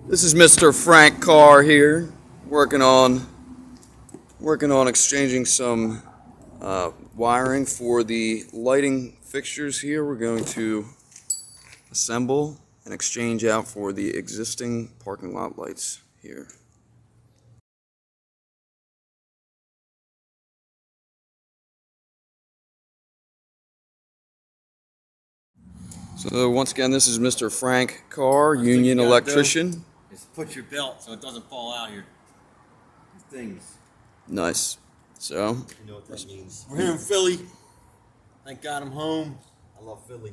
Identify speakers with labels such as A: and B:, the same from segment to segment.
A: This is Mr. Frank Carr here, working on exchanging some wiring for the lighting fixtures here. We're going to assemble and exchange out for the existing parking lot lights here. So once again, this is Mr. Frank Carr, union electrician.
B: Is put your belt so it doesn't fall out here. These things.
A: Nice. So
B: you know what that means. We're here in Philly. Thank God I'm home. I love Philly.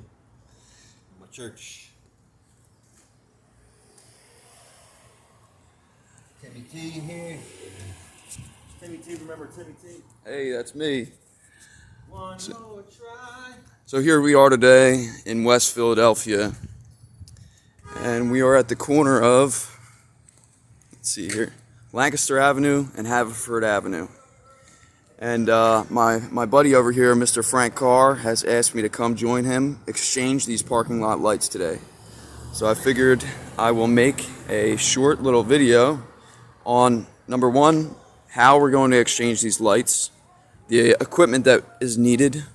B: My church. Timmy T here. Timmy T, remember Timmy T?
A: Hey, that's me.
B: One more try.
A: So here we are today in West Philadelphia, and we are at the corner of, let's see here, Lancaster Avenue and Haverford Avenue. And my buddy over here, Mr. Frank Carr, has asked me to come join him, exchange these parking lot lights today. So I figured I will make a short little video on, number one, how we're going to exchange these lights, the equipment that is needed,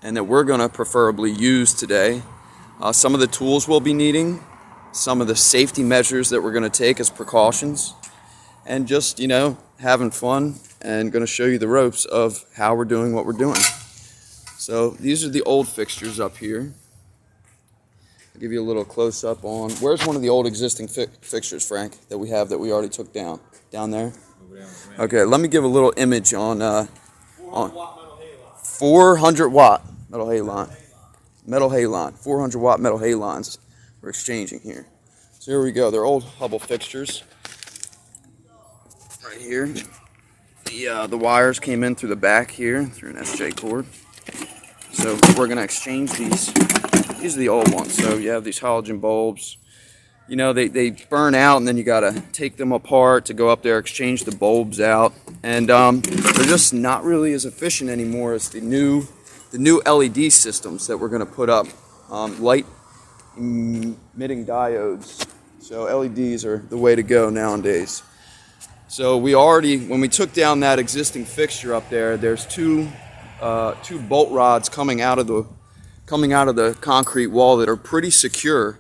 A: and that we're going to preferably use today. Some of the tools we'll be needing, some of the safety measures that we're going to take as precautions, and just, having fun and going to show you the ropes of how we're doing what we're doing. So these are the old fixtures up here. I'll give you a little close-up on, where's one of the old existing fixtures, Frank, that we have that we already took down? Down there? Okay, let me give a little image on 400 watt metal halide. 400 watt metal halides we're exchanging here. So here we go. They're old Hubble fixtures. Right here. The wires came in through the back here, through an SJ cord. So we're going to exchange these. These are the old ones. So you have these halogen bulbs. They burn out, and then you got to take them apart to go up there, exchange the bulbs out. And they're just not really as efficient anymore as the new LED systems that we're going to put up. Light emitting diodes. So LEDs are the way to go nowadays. So when we took down that existing fixture up there, there's two bolt rods coming out of the concrete wall that are pretty secure.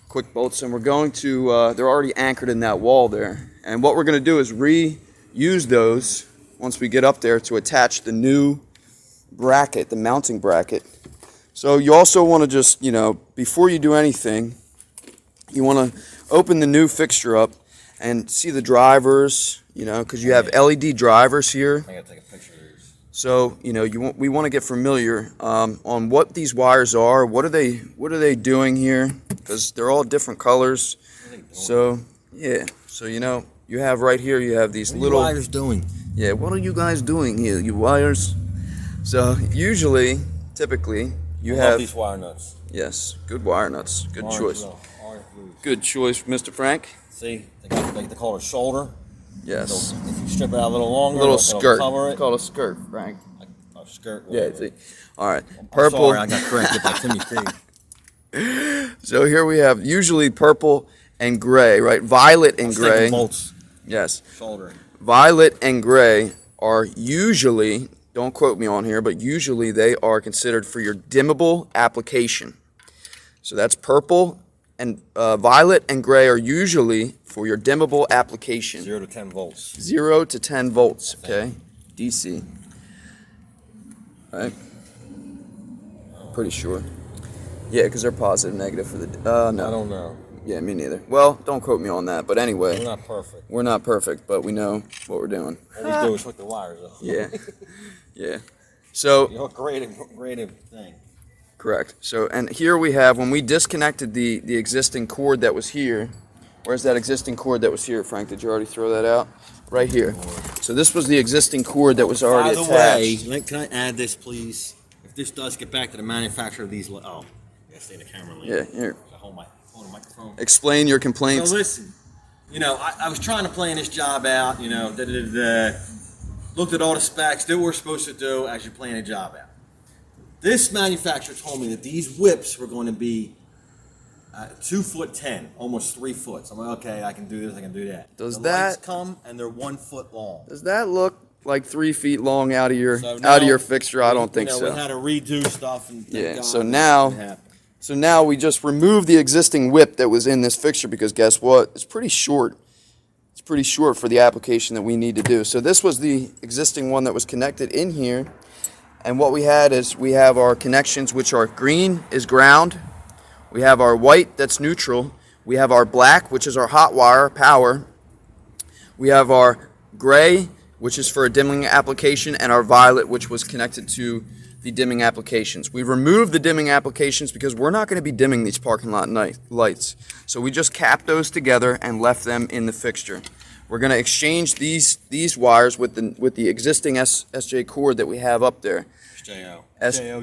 A: Quick bolts, and we're going to, they're already anchored in that wall there. And what we're going to do is reuse those once we get up there to attach the new bracket, the mounting bracket. So you also want to just, before you do anything, you want to open the new fixture up and see the drivers, because you have LED drivers here.
B: I gotta take a picture of these.
A: So, we want to get familiar on what these wires are. What are they doing here? Because they're all different colors. So, yeah. So, you have right here, you have these little...
B: What are you wires doing?
A: Yeah, what are you guys doing here, you wires? So, typically, you have...
B: Love these wire nuts.
A: Yes, good wire nuts. Good
B: Orange,
A: choice.
B: orange blues.
A: Good choice, Mr. Frank.
B: See, they call it a shoulder.
A: Yes.
B: So if you strip it out a little longer,
A: Little
B: it'll
A: skirt.
B: cover it.
A: Called a skirt, Frank.
B: A skirt.
A: Yeah, see. All right.
B: I'm
A: Purple.
B: sorry, I got corrected by Timmy T.
A: So here we have usually purple and gray, right? Violet and gray.
B: Bolts.
A: Yes.
B: Shoulder.
A: Violet and gray are usually, don't quote me on here, but usually they are considered for your dimmable application. So that's purple and violet and gray are usually for your dimmable application.
B: 0 to 10 volts.
A: 0 to 10 volts, okay? DC. Right? Pretty sure. Yeah, because they're positive, negative for the... no.
B: I don't know.
A: Yeah, me neither. Well, don't quote me on that, but anyway.
B: We're not perfect.
A: We're not perfect, but we know what we're doing.
B: All we do is hook the wires up.
A: Yeah. Yeah. So...
B: You hook creative thing.
A: Correct. So, and here we have, when we disconnected the existing cord that was here, where's that existing cord that was here, Frank? Did you already throw that out? Right here. So this was the existing cord that was already attached.
B: By the way, can I add this, please? If this does get back to the manufacturer of these, I gotta stay in the camera.
A: Yeah, here.
B: Hold the microphone.
A: Explain your complaints.
B: So listen, I was trying to plan this job out, looked at all the specs, did what we're supposed to do as you plan a job out. This manufacturer told me that these whips were going to be 2'10", almost 3 foot. So I'm like, okay, I can do this, I can do that.
A: Does
B: the
A: that
B: lights come and they're 1 foot long?
A: Does that look like 3 feet long out of your
B: So
A: fixture? I don't think so.
B: We had to redo stuff and thank
A: Yeah.
B: God
A: So
B: it
A: now,
B: happened.
A: we just removed the existing whip that was in this fixture because guess what? It's pretty short. It's pretty short for the application that we need to do. So this was the existing one that was connected in here. And what we had is we have our connections, which are green is ground. We have our white, that's neutral. We have our black, which is our hot wire, power. We have our gray, which is for a dimming application, and our violet, which was connected to the dimming applications. We removed the dimming applications because we're not going to be dimming these parking lot lights. So we just capped those together and left them in the fixture. We're going to exchange these wires with the existing SJ cord that we have up there. SJOW.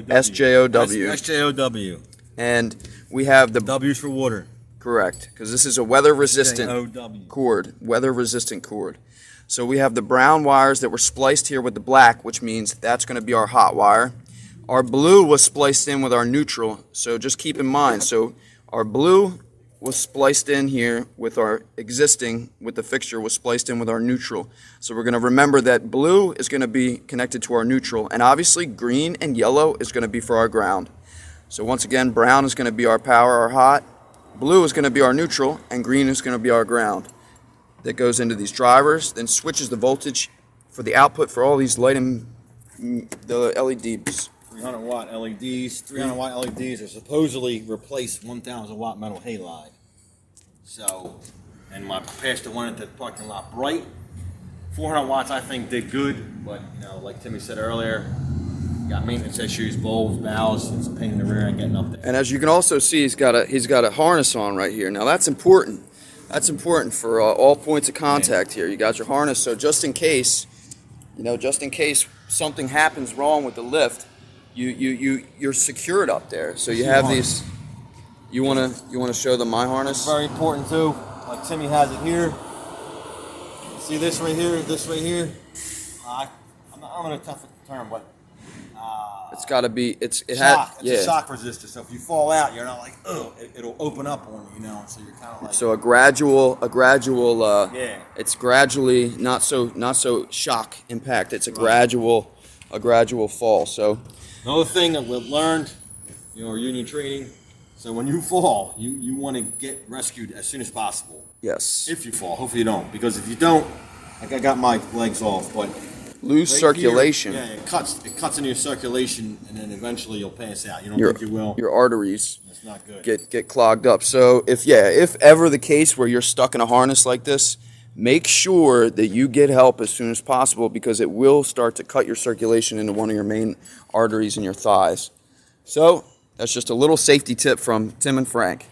B: SJOW.
A: And we have the
B: W's for water.
A: Correct, because this is a weather-resistant cord, weather-resistant cord. So we have the brown wires that were spliced here with the black, which means that's going to be our hot wire. Our blue was spliced in with our neutral, so just keep in mind. So our blue was spliced in here with our existing, with the fixture was spliced in with our neutral. So we're going to remember that blue is going to be connected to our neutral, and obviously green and yellow is going to be for our ground. So once again, brown is going to be our power, our hot. Blue is going to be our neutral, and green is going to be our ground. That goes into these drivers, then switches the voltage for the output for all these lighting, the LEDs.
B: 300 watt LEDs. 300 watt LEDs are supposedly replace 1,000 watt metal halide. So, and my pastor wanted the parking lot bright. 400 watts I think did good, but like Timmy said earlier, got maintenance issues, bulbs, valves, it's a pain in the rear end getting up there.
A: And as you can also see, he's got a harness on right here. Now that's important. That's important for all points of contact here. You got your harness, so just in case something happens wrong with the lift, you're secured up there. So you have these. You wanna show them my harness?
B: It's very important too. Like Timmy has it here. See this right here, this right here. I'm gonna tough term, but
A: it's got to be.
B: It's a shock resistor. So if you fall out, you're not like, oh, it'll open up on you, So you're kind of like.
A: So a gradual. Yeah. It's gradually not so shock impact. It's a gradual fall. So.
B: Another thing that we've learned, union training. So when you fall, you want to get rescued as soon as possible.
A: Yes.
B: If you fall, hopefully you don't, because if you don't, like I got my legs off, but.
A: Lose circulation.
B: Here, it cuts into your circulation, and then eventually you'll pass out. You don't think you will.
A: Your arteries
B: That's not good.
A: Get clogged up. So if ever the case where you're stuck in a harness like this, make sure that you get help as soon as possible because it will start to cut your circulation into one of your main arteries in your thighs. So that's just a little safety tip from Tim and Frank.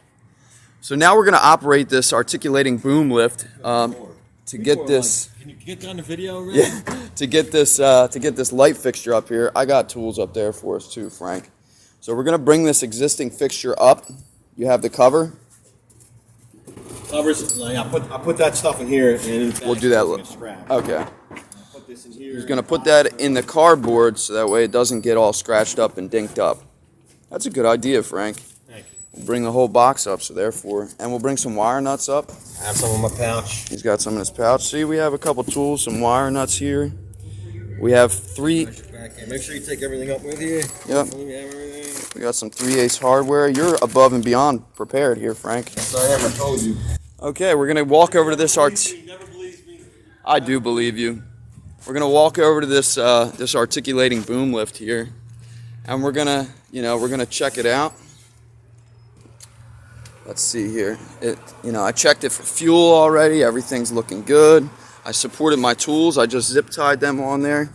A: So now we're going to operate this articulating boom lift to get this.
B: Can you get down the video already?
A: Yeah, to get this light fixture up here. I got tools up there for us too, Frank. So we're gonna bring this existing fixture up. You have the cover.
B: Covers. I put that stuff in here, and
A: We'll do that. Okay.
B: I'll put this in here.
A: He's gonna put that in the cardboard so that way it doesn't get all scratched up and dinked up. That's a good idea, Frank.
B: Thank you.
A: We'll bring the whole box up, so therefore, and we'll bring some wire nuts up.
B: I have some in my pouch.
A: He's got some in his pouch. See, we have a couple tools, some wire nuts here. We have 3.
B: Make sure you take everything up with you.
A: Yep. We got some 3/8 hardware. You're above and beyond prepared here, Frank.
B: Yes, I am. I told you.
A: Okay, we're gonna walk over to this
B: Never believes me.
A: I do believe you. We're gonna walk over to this this articulating boom lift here, and we're gonna check it out. Let's see here. I checked it for fuel already. Everything's looking good. I supported my tools. I just zip tied them on there,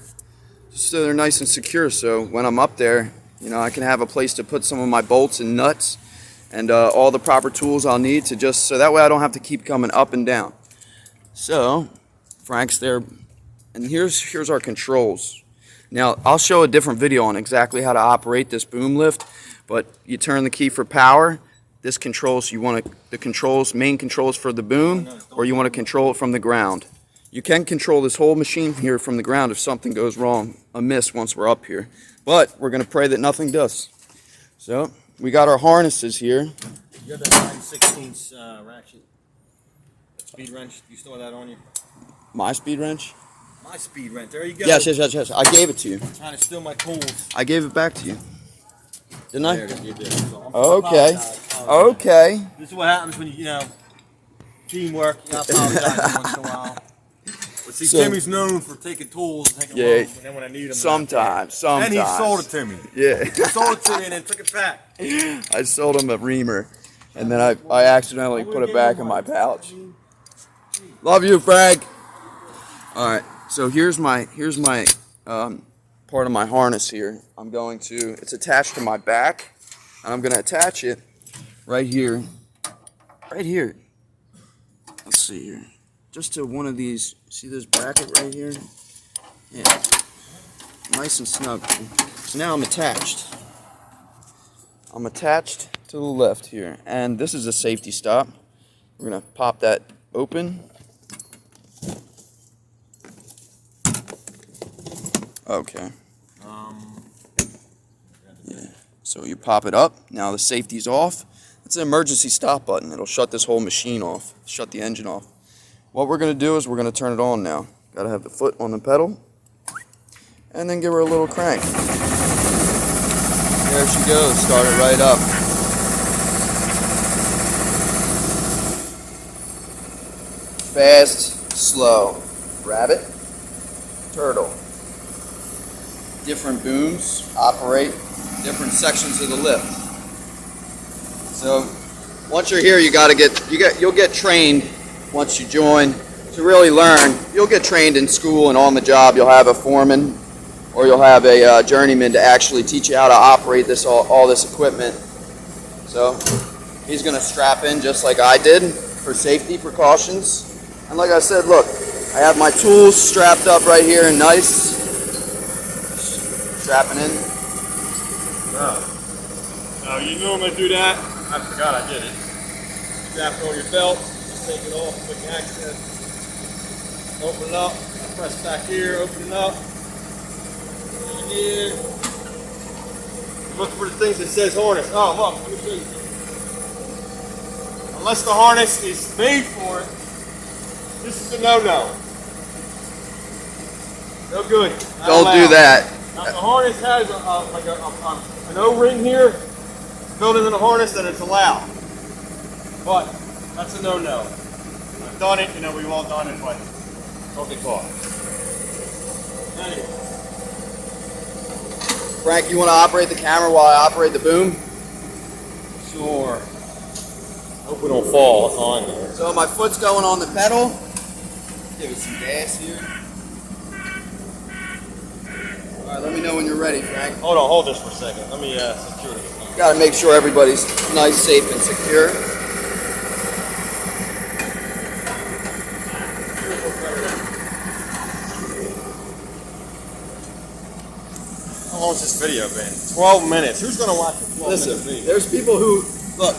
A: just so they're nice and secure. So when I'm up there, I can have a place to put some of my bolts and nuts, and all the proper tools I'll need so that way I don't have to keep coming up and down. So Frank's there, and here's our controls. Now I'll show a different video on exactly how to operate this boom lift, but you turn the key for power. This controls, main controls for the boom, or you want to control it from the ground. You can control this whole machine here from the ground if something goes wrong, amiss once we're up here. But we're going to pray that nothing does. So we got our harnesses here.
B: You got that 9/16 ratchet speed wrench. You still have that on you?
A: My speed wrench?
B: My speed wrench. There you go.
A: Yes. I gave it to you.
B: Trying to steal my tools.
A: I gave it back to you. Didn't I?
B: There, you did. So
A: Okay.
B: apologize.
A: Okay.
B: This is what happens when you know, teamwork. You gotta apologize once in a while. But see,
A: So-
B: Timmy's known for taking tools and taking
A: Yeah.
B: them home, and then when I need them,
A: Sometimes.
B: And he sold it to me.
A: Yeah.
B: He sold it to me and then took it back.
A: I sold him a reamer, and then I accidentally put it back in my pouch. Love you, Frank. All right. So here's my part of my harness here. It's attached to my back, and I'm gonna attach it right here. Right here. Let's see here. Just to one of these. See this bracket right here? Yeah. Nice and snug. So now I'm attached. I'm attached to the left here, and this is a safety stop. We're gonna pop that open. Okay. Yeah. So you pop it up. Now the safety's off. It's an emergency stop button. It'll shut this whole machine off. Shut the engine off. What we're gonna do is we're gonna turn it on now. Gotta have the foot on the pedal, and then give her a little crank. There she goes. Start it right up. Fast, slow. Rabbit, turtle. Different booms operate different sections of the lift. So once you're here, you'll get trained once you join to really learn. You'll get trained in school and on the job. You'll have a foreman or you'll have a journeyman to actually teach you how to operate all this equipment. So he's going to strap in just like I did for safety precautions. And like I said, look, I have my tools strapped up right here and nice. Strapping in.
B: Now you normally do that. I forgot I did it. Strap it on your belt. Just take it off. Quick access. Open it up. Press back here. Open it up. In here. Look for the things that says harness. Oh, look. Let me show you something. Unless the harness is made for it, this is a no-no. No good. Not
A: Don't
B: allowed.
A: do that.
B: Now, if the harness has an O-ring here built into the harness, then it's allowed. But that's a no-no. I've done it, we've all done it, but don't get caught. Anyway.
A: Frank, you want to operate the camera while I operate the boom?
B: Sure. Hope we don't fall on there.
A: So my foot's going on the pedal. Give it some gas here. All right, let me know when you're ready, Frank.
B: Hold this for a second. Let me secure this.
A: Got to make sure everybody's nice, safe, and secure.
B: How long has this video been? 12 minutes. Who's going to watch a 12-minute
A: Listen,
B: video?
A: there's people who, look,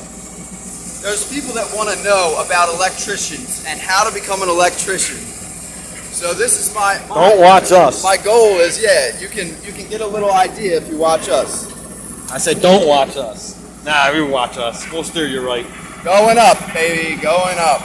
A: there's people that want to know about electricians and how to become an electrician. So this is my
B: Don't watch us.
A: My goal is, yeah, you can get a little idea if you watch us.
B: I said don't watch us. Nah, we watch us. We'll steer you right.
A: Going up, baby, going up.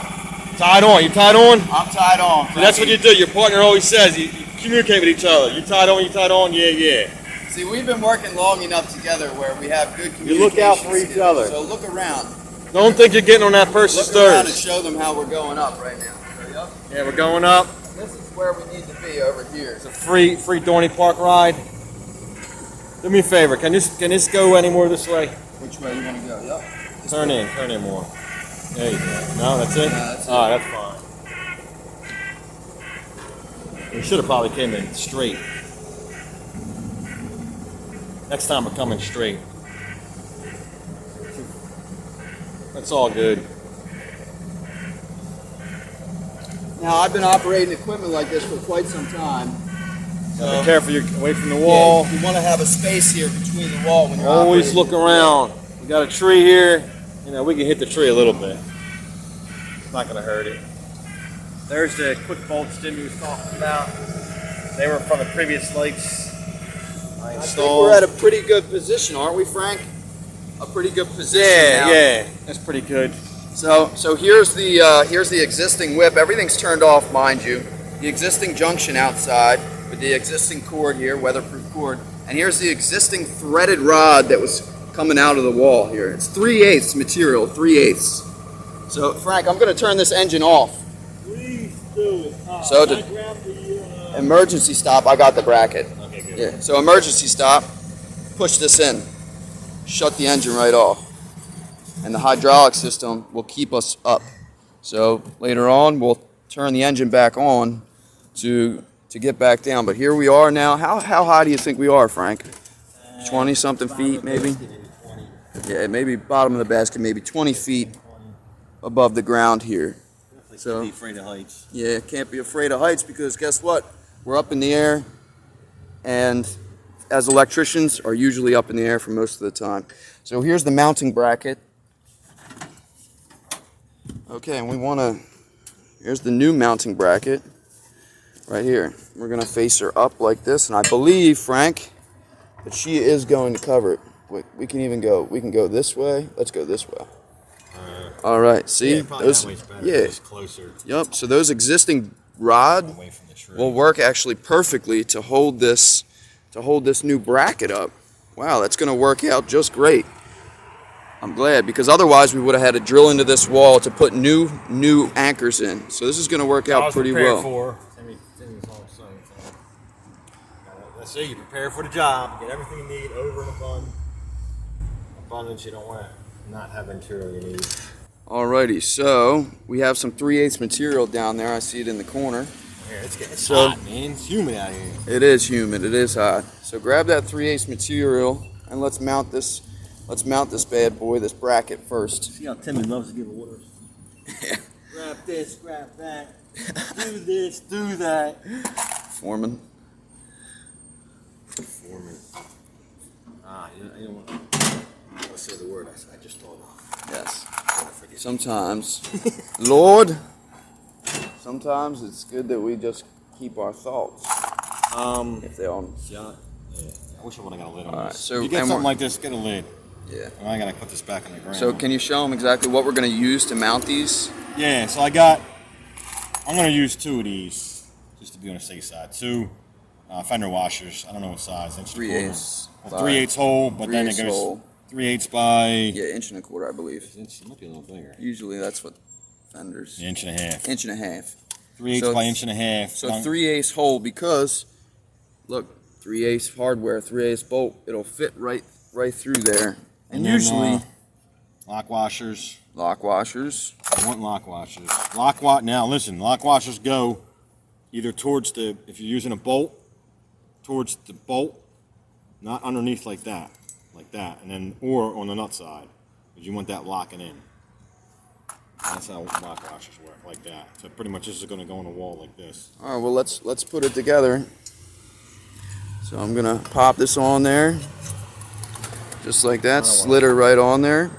B: Tied on. You tied on?
A: I'm tied on.
B: See, that's what you do. Your partner always says. You communicate with each other. You tied on? You tied on? Yeah, yeah.
A: See, we've been working long enough together where we have good communication.
B: You look out for each other.
A: So look around.
B: Don't think you're getting on that person's
A: Look around and
B: nerves.
A: show them how we're going up right now. Ready up?
B: Yeah, we're going up.
A: This is where we need to be over here.
B: It's a free Dorney Park ride. Do me a favor. Can this go any more this way?
A: Which way you want to go? Yep.
B: Turn in more. There you go. No, that's it?
A: that's it.
B: All right, that's fine. We should have probably came in straight. Next time we're coming straight. That's all good.
A: Now, I've been operating equipment like this for quite some time.
B: Be careful, you're away from the wall.
A: Yeah, you want to have a space here between the wall when you're
B: Always
A: operating.
B: look around. We got a tree here. We can hit the tree a little bit. It's not going to hurt it. There's the quick bolts Jimmy was talking about. They were from the previous lights I
A: I think
B: installed.
A: we're at a pretty good position, aren't we, Frank? a pretty good position now.
B: Yeah, that's pretty good.
A: So here's the existing whip. Everything's turned off, mind you. The existing junction outside with the existing cord here, weatherproof cord, and here's the existing threaded rod that was coming out of the wall here. It's 3/8 material, 3/8. So Frank, I'm going to turn this engine off.
C: Please do it.
A: So to
C: grab the,
A: emergency stop, I got the bracket.
B: Okay, good.
A: Yeah. So emergency stop, push this in, shut the engine right off, and the hydraulic system will keep us up. So later on, we'll turn the engine back on to get back down. But here we are now. How high do you think we are, Frank? 20 something feet, maybe? Yeah, maybe bottom of the basket, maybe 20 feet above the ground here.
B: So be afraid of heights.
A: Yeah, can't be afraid of heights because guess what? We're up in the air, and as electricians are usually up in the air for most of the time. So here's the mounting bracket. Okay, and here's the new mounting bracket right here. We're gonna face her up like this, and I believe, Frank, that she is going to cover it. We can go this way. Let's go this way. All right, see?
B: Yeah, probably that way's better.
A: Yeah.
B: It's closer
A: Yep, so those existing rod
B: away from the tree.
A: will work actually perfectly to hold this new bracket up. Wow, that's gonna work out just great. I'm glad, because otherwise we would have had to drill into this wall to put new anchors in. So this is going to work out pretty well.
B: Let's say you prepare for the job, get everything you need over and above. Abundance, you don't want to not have material you need.
A: Alrighty, so we have some 3/8 material down there. I see it in the corner.
B: Here, it's getting hot, man. It's humid out here.
A: It is humid. It is hot. So grab that 3/8 material and let's mount this. Let's mount this bad boy, this bracket first.
B: See how Timmy loves to give orders. Grab this, grab that. Do this, do that.
A: Foreman.
B: You don't want to. Let's say the word I just told off.
A: Yes. Sometimes, Lord, sometimes it's good that we just keep our thoughts. If they all.
B: Yeah. I wish I would have got a lid on
A: All
B: this.
A: right, so
B: if you get
A: and
B: something like this, get a lid.
A: Yeah.
B: And I gotta put this back on the ground.
A: So can you show them exactly what we're going to use to mount these?
B: Yeah, so I'm gonna use 2 of these, just to be on the safe side. 2 fender washers. I don't know what size. Inch and a quarter.
A: 3/8.
B: Well, 3/8 hole, but then it
A: 3/8
B: goes
A: hole.
B: 3/8 by.
A: Yeah, 1.25 inches, I believe.
B: It might be a little bigger.
A: Usually that's what fenders.
B: Yeah, 1.5 inches.
A: 1.5 inches.
B: 3/8
A: So
B: by 1.5 inches.
A: So 3/8 hole, because look, 3/8 hardware, 3/8 bolt. It'll fit right through there. And
B: then,
A: usually
B: lock washers.
A: lock washers.
B: I want lock washers. Now listen, lock washers go either towards if you're using a bolt, towards the bolt, not underneath like that, and then or on the nut side, because you want that locking in. That's how lock washers work, like that. So pretty much this is going to go on the wall like this.
A: All right, well let's put it together. So I'm gonna pop this on there, just like that. Slid her right on there,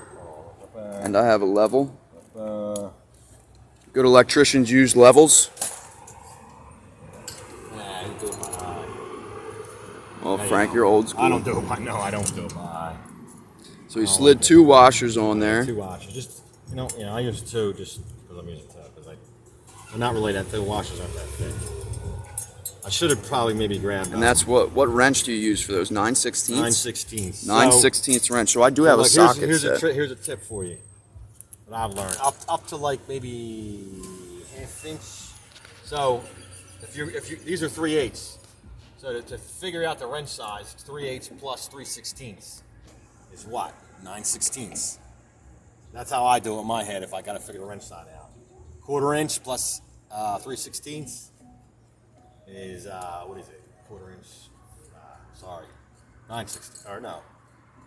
A: and I have a level. Good electricians use levels. Well, Frank, you're old school.
B: I don't do it by I don't do it by.
A: So he slid 2 washers on there.
B: 2 washers, just I use 2 just because I'm using 2 because they're not really that. The washers aren't that thick. I should have probably maybe grabbed.
A: And that's what wrench do you use for those? 9/16?
B: 9/16.
A: 9/16 wrench. So I do have a socket set.
B: Here's a tip for you that I've learned. Up to like maybe 1/2 inch. So if you these are 3/8. So to figure out the wrench size, 3/8 plus 3/16 is what? 9/16. That's how I do it in my head if I got to figure the wrench size out. 1/4 inch plus 3/16 is what is it? 1/4 inch. Sorry, 9/16. Or no,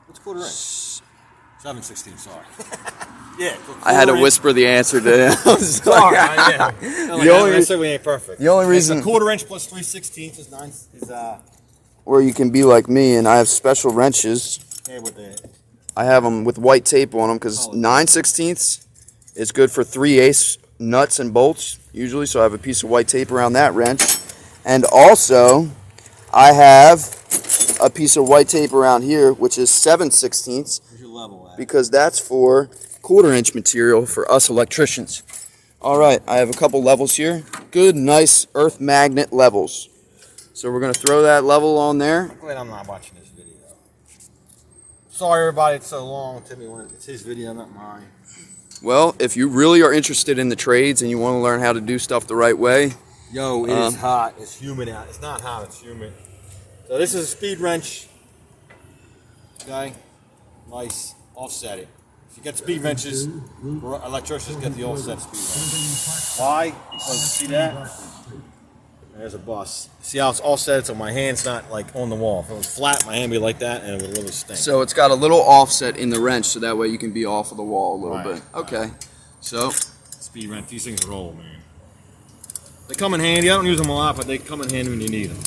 B: what's 1/4 inch? 7/16. Sorry. Yeah.
A: I had to whisper the answer to him.
B: Sorry. Yeah. I said we ain't perfect.
A: The only reason
B: a 1/4 inch plus 3/16 is 9.
A: Where you can be like me, and I have special wrenches.
B: Yeah, with the.
A: I have them with white tape on them because 9/16 is good for 3/8 nuts and bolts usually. So I have a piece of white tape around that wrench, and also I have a piece of white tape around here, which is 7/16.
B: Where's your level
A: because that's for 1/4-inch material for us electricians. All right, I have a couple levels here. Good, nice earth magnet levels. So we're going to throw that level on there.
B: I'm glad I'm not watching this video. Sorry, everybody, it's so long. Timmy, it's his video, not mine.
A: Well, if you really are interested in the trades and you want to learn how to do stuff the right way.
B: Yo, it is hot. It's humid out. It's not hot, it's humid. So this is a speed wrench. Okay? Nice. Offset it. If you get speed wrenches, electricians get the offset speed wrench. Why? Because see that? There's a bus. See how it's offset so my hand's not like on the wall. If it was flat, my hand would be like that and it would really stink.
A: So it's got a little offset in the wrench so that way you can be off of the wall a little bit. Okay. So
B: speed wrench, these things roll, man. They come in handy. I don't use them a lot, but they come in handy when you need them.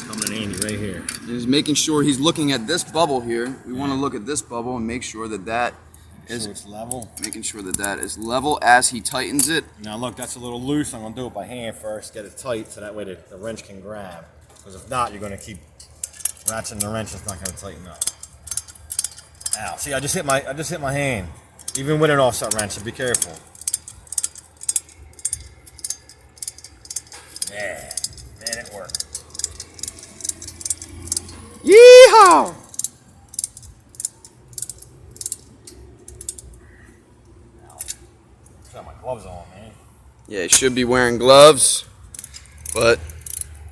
B: Coming in handy right here.
A: He's making sure he's looking at this bubble here. We want to look at this bubble and make sure that that is
B: it's level.
A: Making sure that that is level as he tightens it.
B: Now look, that's a little loose. I'm gonna do it by hand first, get it tight, so that way the wrench can grab. Because if not, you're gonna keep ratcheting the wrench. It's not gonna tighten up. Ow! See, I just hit my hand. Even with an offset wrench, so be careful. Yeah, man, it worked.
A: Yeehaw!
B: Got my gloves on, man.
A: Yeah, he should be wearing gloves, but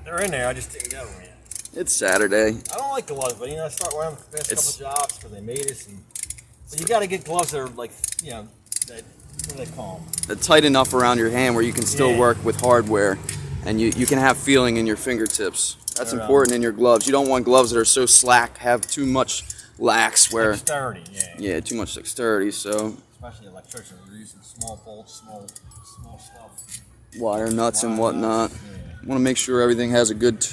B: They're in there. I just didn't get them yet.
A: it's Saturday.
B: I don't like gloves, but I start wearing them for the past couple jobs because they made us. But you got to get gloves that are like, that, what do they call them?
A: They're tight enough around your hand where you can still work with hardware, and you can have feeling in your fingertips. That's important in your gloves. You don't want gloves that are so slack, have too much lax where
B: Dexterity,
A: yeah, too much dexterity. So
B: especially electricians, we're using small bolts, small stuff.
A: wire nuts and whatnot. Want to make sure everything has a good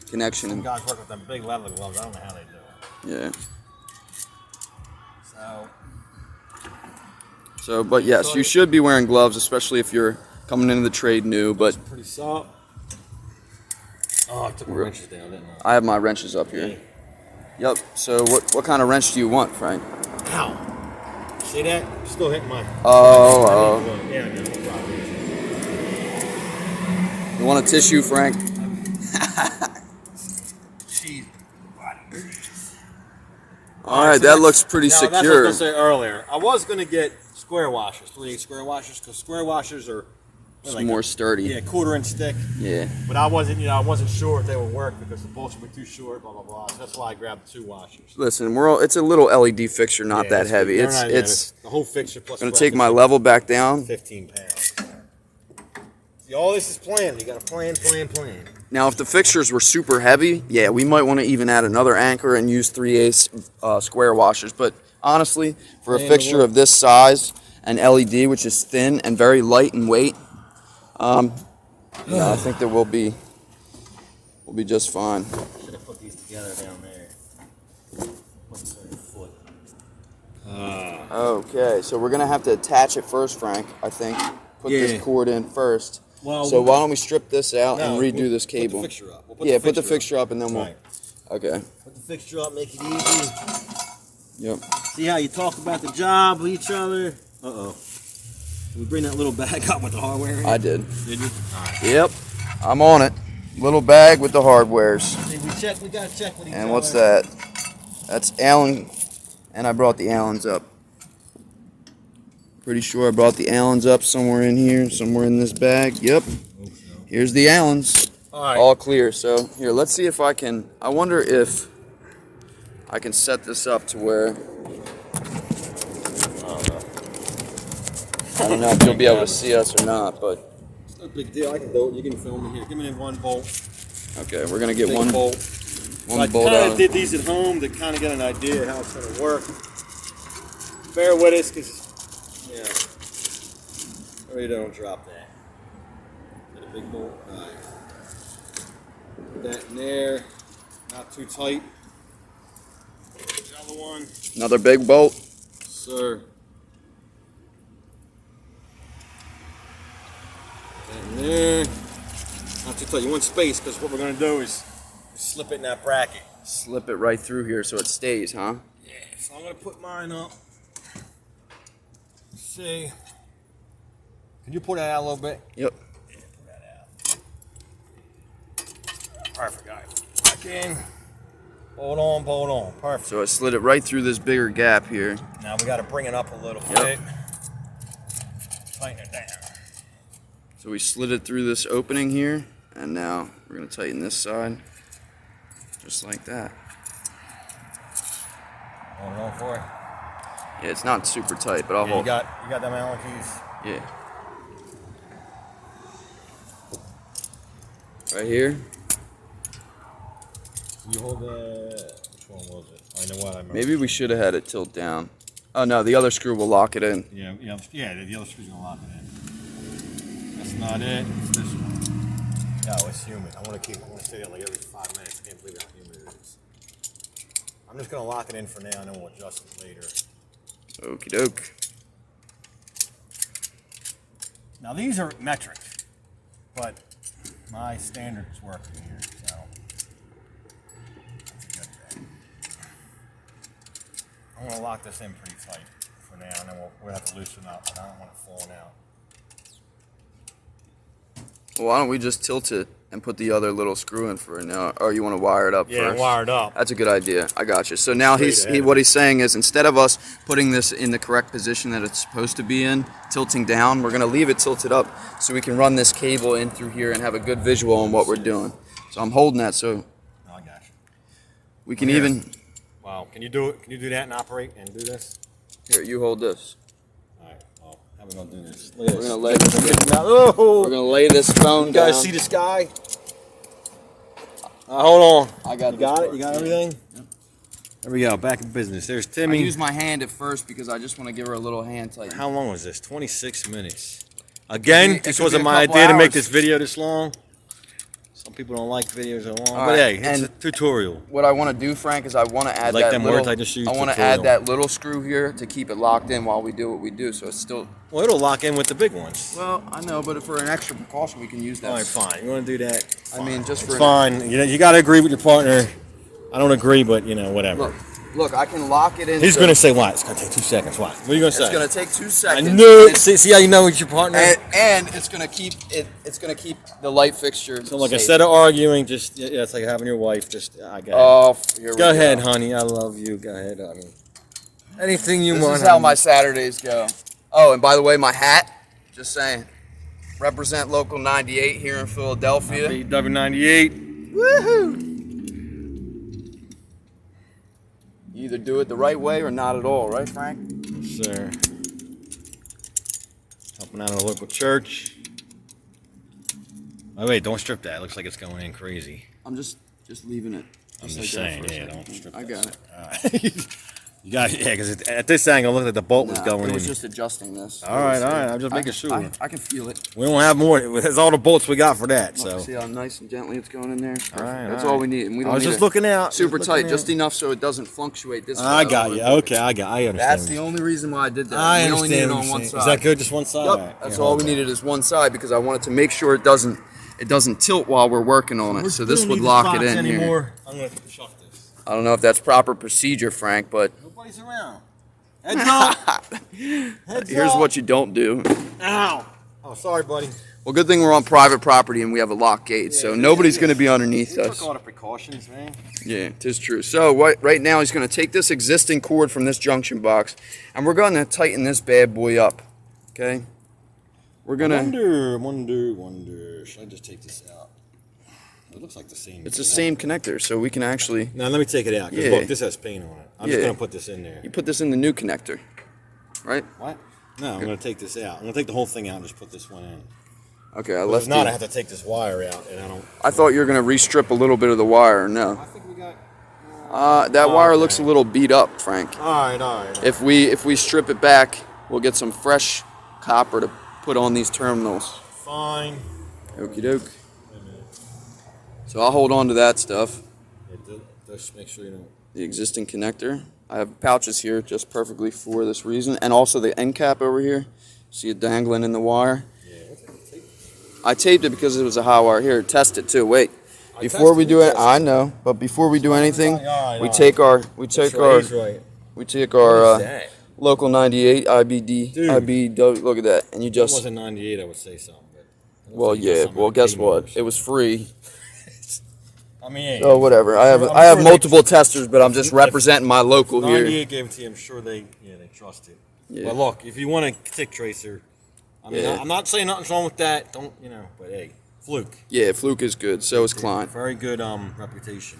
A: connection.
B: Some guys work with them big leather gloves. I don't know how they do it.
A: Yeah.
B: So
A: So, but yes, you should be wearing gloves, especially if you're coming into the trade new. But
B: pretty soft. Oh, I took my wrenches down, didn't I?
A: I have my wrenches up here. Yep. So what kind of wrench do you want, Frank?
B: Ow! See that? I'm still hitting my.
A: Oh.
B: Yeah, no problem.
A: You want a tissue, Frank?
B: Jeez.
A: All right, that looks pretty
B: That's what I
A: secure.
B: was going to say earlier. I was going to get square washers, 3/8 square washers, because square washers are
A: It's more sturdy.
B: Yeah, 1/4-inch thick.
A: Yeah.
B: But I wasn't sure if they would work because the bolts would be too short, blah blah blah. So that's why I grabbed 2 washers.
A: Listen, it's a little LED fixture, not that heavy. It's
B: the whole fixture plus.
A: gonna take my level back down.
B: 15 pounds. See, all this is planned. You got to plan.
A: Now, if the fixtures were super heavy, yeah, we might want to even add another anchor and use 3/8 square washers. But honestly, for a fixture of this size and LED, which is thin and very light in weight, I think that we'll be just fine.
B: Should have put these together down there. Foot.
A: Okay, so we're gonna have to attach it first, Frank. I think put this cord in first.
B: Well,
A: so why don't we strip this out and redo this cable?
B: Put the fixture up.
A: Put the fixture up and then we'll. Okay.
B: Put the fixture up, make it easy.
A: Yep.
B: See how you talk about the job with each other? Uh-oh. Can we bring that little bag up with the hardware in?
A: I did.
B: Did you? All right.
A: Yep. I'm on it. Little bag with the hardwares.
B: See, we gotta check with each other.
A: And what's that? That's Allen. And I brought the Allens up. Pretty sure I brought the Allens up somewhere in here, somewhere in this bag. Yep. Here's the Allens. All clear. So here, let's see if I can. I wonder if I can set this up to where. I don't know if you'll be able to see us or not, but.
B: It's no big deal. I can do it. You can film it here. Give me 1 bolt.
A: Okay, we're gonna get
B: Big
A: one
B: bolt.
A: One bolt
B: I kind
A: out.
B: of did these at home to kind of get an idea how it's going to work. Bear with us, because really don't drop that. Get a big bolt. All right. Put that in there. Not too tight. Another one.
A: Another big bolt.
B: Sir. Put that in there. Not too tight. You want space, because what we're going to do is slip it in that bracket.
A: Slip it right through here so it stays, huh?
B: so I'm gonna put mine up. Let's see. Can you pull that out a little bit?
A: Yep.
B: Yeah, pull that out. Perfect, guys. Back in. Hold on. Perfect.
A: So I slid it right through this bigger gap here.
B: Now we got to bring it up a little
A: Yep.
B: bit. Tighten it down.
A: So we slid it through this opening here, and now we're going to tighten this side, just like that.
B: Hold on for it.
A: Yeah, it's not super tight, but I'll
B: Yeah,
A: hold.
B: you got them Allen keys.
A: Yeah. Right here.
B: You hold the. Which one was it? I know what I remember.
A: Maybe we should have had it tilt down. Oh no, the other screw will lock it in.
B: Yeah. The other screw's gonna lock it in. That's not it. It's this one. No, it's humid. I want to stay there like every 5 minutes. I can't believe how humid it is. I'm just gonna lock it in for now, and then we'll adjust it later.
A: Okie doke.
B: Now these are metric, but my standard's working here, so that's a good thing. I'm gonna lock this in pretty tight for now, and then we'll have to loosen up, but I don't want it falling out.
A: Well, why don't we just tilt it and put the other little screw in for now? Or you want to wire it up first?
B: Wire it up.
A: That's a good idea. I got you. So now what he's saying is, instead of us putting this in the correct position that it's supposed to be in, tilting down, we're going to leave it tilted up so we can run this cable in through here and have a good visual on what we're doing. So I'm holding that so
B: I got you.
A: we can even...
B: Wow, can you do it? Can you do that and operate and do this?
A: Here, you hold this.
B: All right. Well, how are we gonna do this? Look at
A: We're
B: this.
A: going to lay this,
B: Oh!
A: we're gonna lay this phone
B: You
A: down.
B: guys see the sky? Hold on.
A: I got
B: You
A: this
B: got it?
A: part.
B: You got everything?
A: Yep.
B: There we go. Back in business. There's
A: I
B: Timmy.
A: use my hand at first because I just want to give her a little hand tighten.
B: How long was this? 26 minutes. Again,
A: It
B: this
A: could be
B: wasn't
A: a
B: my
A: couple
B: idea to make
A: hours.
B: this video this long. Some people don't like videos that long,
A: All
B: but
A: right,
B: hey, it's
A: and
B: a tutorial.
A: What I want to do, Frank, is I want to add
B: Like
A: that
B: them
A: little.
B: words I just used,
A: I want to
B: tutorial.
A: add that little screw here to keep it locked in while we do what we do, so it's still.
B: Well, it'll lock in with the big ones.
A: Well, I know, but for an extra precaution, we can use that.
B: All right, fine. You want to do that?
A: I mean, just
B: It's
A: for
B: fine. You got to agree with your partner. I don't agree, but whatever.
A: Look, I can lock it in.
B: He's
A: so
B: gonna say what? It's gonna take 2 seconds. What? What are you gonna say?
A: It's gonna take 2
B: I
A: seconds.
B: knew it. See how you know it's your partner?
A: And it's gonna keep it. It's gonna keep the light fixture.
B: So, like,
A: safe.
B: instead of arguing, just it's like having your wife. Just I got.
A: Oh, here we
B: Go ahead, honey. I love you. Go ahead, honey. Anything you
A: This
B: want.
A: is how
B: honey.
A: my Saturdays go. Oh, and by the way, my hat. Just saying. Represent local 98 here in Philadelphia.
B: W98.
A: Woohoo! You either do it the right way or not at all, right, Frank?
B: Yes, sir. Helping out at a local church. Oh wait, don't strip that. It looks like it's going in crazy.
A: I'm just leaving it.
B: I'm
A: like
B: just
A: that
B: saying,
A: for a
B: yeah,
A: second.
B: don't strip
A: I
B: that.
A: got it.
B: Alright. You got because at this angle, it looked like the bolt was
A: Nah,
B: going
A: it was
B: in.
A: just adjusting this.
B: All right. I'm just making sure.
A: I can feel it.
B: We don't have more. That's all the bolts we got for that.
A: Look,
B: So.
A: see how nice and gently it's going in there? Perfect.
B: Alright,
A: That's
B: alright.
A: all we need. And we don't
B: I was
A: need
B: just
A: it
B: looking out.
A: super
B: Just
A: tight,
B: looking
A: just
B: out.
A: enough so it doesn't fluctuate this way.
B: I got you.
A: don't wanna-
B: Okay, I understand.
A: That's the only reason why I did that.
B: I
A: we only need
B: understand.
A: it
B: what
A: on
B: you're
A: one
B: saying.
A: side.
B: Is that good? Just one side?
A: Yep.
B: All right.
A: That's
B: Yeah,
A: all we
B: okay.
A: needed is one side because I wanted to make sure it doesn't tilt while we're working on it. So this would lock it in here.
B: I'm gonna chuck this.
A: I don't know if that's proper procedure, Frank, but
B: Nobody's around. Heads up. Heads
A: here's
B: up.
A: what you don't do.
B: Ow. Oh, sorry, buddy.
A: Well, good thing we're on private property and we have a lock gate, so nobody's going to be underneath
B: We
A: us.
B: took all the precautions, man.
A: Yeah, it is true. So right now he's going to take this existing cord from this junction box, and we're going to tighten this bad boy up. Okay? We're going to...
B: Wonder. Should I just take this out? It looks like the same.
A: It's the same connector, so we can actually...
B: Now, let me take it out. 'Cause
A: Yeah.
B: look, this has paint on it. I'm just
A: Yeah.
B: going to put this in there.
A: You put this in the new connector, right?
B: What? No, I'm going to take this out. I'm going to take the whole thing out and just put this one in.
A: Okay, I
B: If
A: left
B: not, I
A: it.
B: have to take this wire out, and I don't...
A: I thought you were going to re-strip a little bit of the wire. No.
B: I think we got...
A: That wire
B: Okay.
A: looks a little beat up, Frank.
B: All right.
A: If we strip it back, we'll get some fresh copper to put on these terminals.
B: Fine.
A: Okie doke. So I'll hold on to that stuff.
B: Just make sure you don't...
A: The existing connector. I have pouches here just perfectly for this reason. And also the end cap over here. See it dangling in the wire.
B: Yeah, what's that tape?
A: I taped it because it was a high wire. Here, test it too. Wait. Before we do it, I know. But before we do anything, we take our
B: He's right.
A: We took our
B: What is that?
A: local 98 IBD,
B: Dude.
A: IBW. Look at that, and you
B: If it
A: just
B: wasn't 98, I would say something. But it looks
A: well,
B: like you got
A: yeah.
B: something
A: Well,
B: like
A: guess
B: K
A: what?
B: motors.
A: It was free.
B: I mean,
A: So whatever. I have
B: I'm
A: I have
B: sure
A: multiple testers, but I'm just
B: if
A: representing my local here.
B: 98 gave it to you. I'm sure they trust it.
A: Yeah.
B: But look, if you want a tick tracer, I mean,
A: Yeah.
B: I'm not saying nothing's wrong with that. Don't but hey, Fluke.
A: Yeah, Fluke is good. So is Klein.
B: Very good reputation.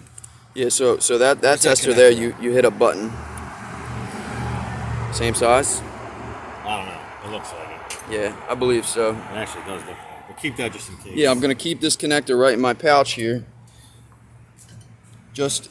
A: Yeah. So that
B: that
A: tester there,
B: connector?
A: you hit a button. Same size.
B: I don't know. It looks like it.
A: Yeah, I believe so.
B: It actually does look like it. But keep that just in case.
A: Yeah, I'm gonna keep this connector right in my pouch here, just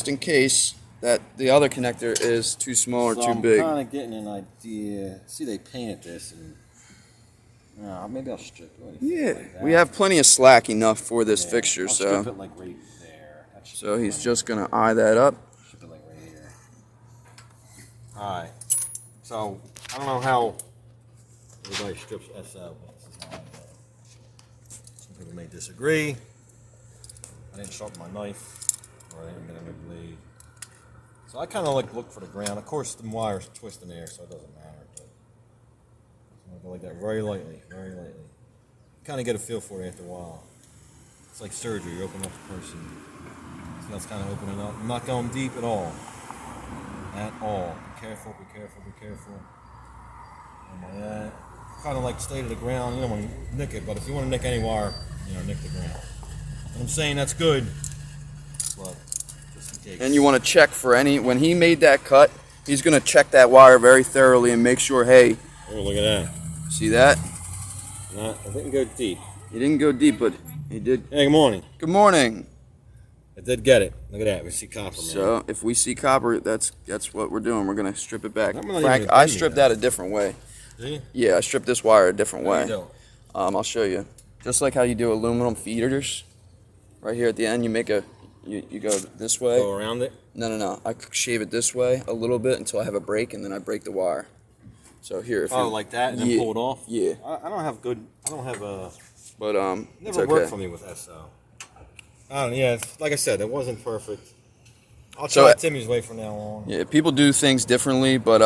A: in case that the other connector is too small or
B: So
A: too
B: I'm
A: big.
B: kind of getting an idea. See, they painted this, and maybe I'll strip it.
A: Yeah,
B: Like that.
A: we have plenty of slack enough for this
B: Yeah,
A: fixture,
B: I'll strip
A: so
B: it like right there. That should
A: so
B: be
A: he's
B: fine.
A: just gonna eye that up.
B: Strip it like right here. All right. So I don't know how everybody strips SO. Some people may disagree. I didn't sharpen my knife, or I didn't get a new blade. So I kind of look for the ground. Of course, the wire's twisting there, so it doesn't matter. But I'm gonna go like that very lightly, very lightly. Kind of get a feel for it after a while. It's like surgery. You open up the person. See how it's kind of opening up. I'm not going deep at all. At all. Be careful, be careful, be careful. Kind of like stay to the ground. You don't want to nick it, but if you want to nick any wire, nick the ground. And I'm saying that's good, but just in case.
A: And you want to check for any when he made that cut. He's gonna check that wire very thoroughly and make sure. Hey,
B: Oh, look at that.
A: see that?
B: I didn't go deep.
A: He didn't go deep, but he did.
B: Hey, good morning.
A: Good morning.
B: I did get it. Look at that. We see copper, man.
A: So if we see copper, that's what we're doing. We're gonna strip it back.
B: I'm not
A: Frank,
B: even
A: I
B: bending
A: stripped
B: that.
A: that a different way.
B: See?
A: Yeah, I stripped this wire a different
B: How
A: way.
B: you doing?
A: I'll show you. Just like how you do aluminum feeders. Right here at the end, you make you go this way.
B: Go around it.
A: No. I shave it this way a little bit until I have a break, and then I break the wire. So here, if you
B: Like that, and then
A: Yeah,
B: pull it off.
A: yeah.
B: I don't have good. I don't have a.
A: But it's
B: Never
A: okay.
B: worked for me with SO. I don't. Yeah, like I said, it wasn't perfect. I'll
A: So,
B: try Timmy's way from now on.
A: Yeah, people do things differently, but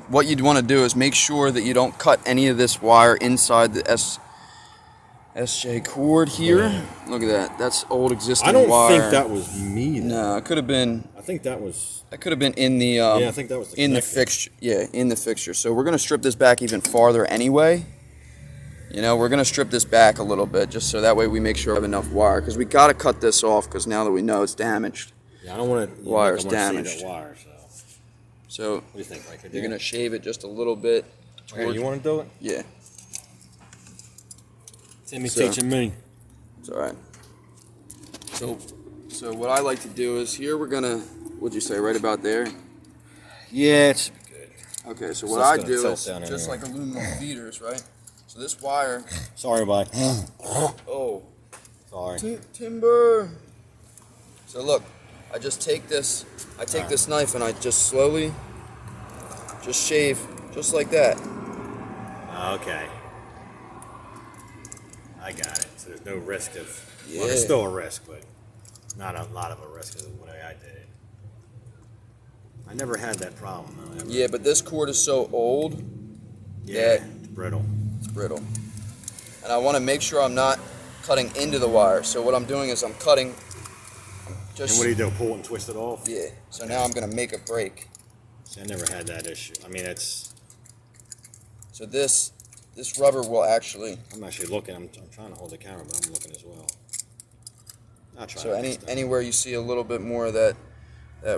A: what you'd want to do is make sure that you don't cut any of this wire inside the SJ cord here.
B: Yeah.
A: Look at that. That's old existing
B: I don't
A: wire.
B: think that was me. Though.
A: No, it could have been.
B: I think that was.
A: That could have been in the.
B: Yeah, I think that was the
A: in the
B: connector.
A: fixture. Yeah, in the fixture. So we're gonna strip this back even farther anyway. We're gonna strip this back a little bit just so that way we make sure we have enough wire because we gotta cut this off because now that we know it's damaged.
B: Yeah, I don't want to.
A: Wire's
B: Save
A: damaged.
B: that wire. So.
A: So
B: What do you think, Mike?
A: you're gonna shave it just a little bit.
B: Okay, you want to do it?
A: Yeah,
B: Timmy's
A: So-
B: teaching me.
A: it's all right. So what I like to do is here we're gonna. What'd you say? Right about there.
B: Yeah, it should be good.
A: Okay, so
B: So
A: what
B: it's
A: I
B: gonna
A: do
B: tilt
A: is
B: down
A: just
B: anyway.
A: like aluminum feeders, right? So this wire.
B: Sorry, bye.
A: Oh.
B: Sorry.
A: Timber. So look, I just take this. I take this knife and I just slowly, just shave, just like that.
B: Okay. I got it. So there's no risk of.
A: Yeah.
B: Well, there's still a risk, but not a lot of a risk of the way I did it. I never had that problem though. Ever.
A: Yeah, but this cord is so old,
B: Yeah. It's brittle.
A: it's brittle, and I want to make sure I'm not cutting into the wire. So what I'm doing is I'm cutting.
B: And what do you do? Pull it and twist it off?
A: Yeah. So now I'm gonna make a break.
B: See, I never had that issue. I mean, it's.
A: So this rubber will actually.
B: I'm actually looking. I'm trying to hold the camera, but I'm looking as well. I'll try.
A: So
B: it this time.
A: anywhere you see a little bit more of that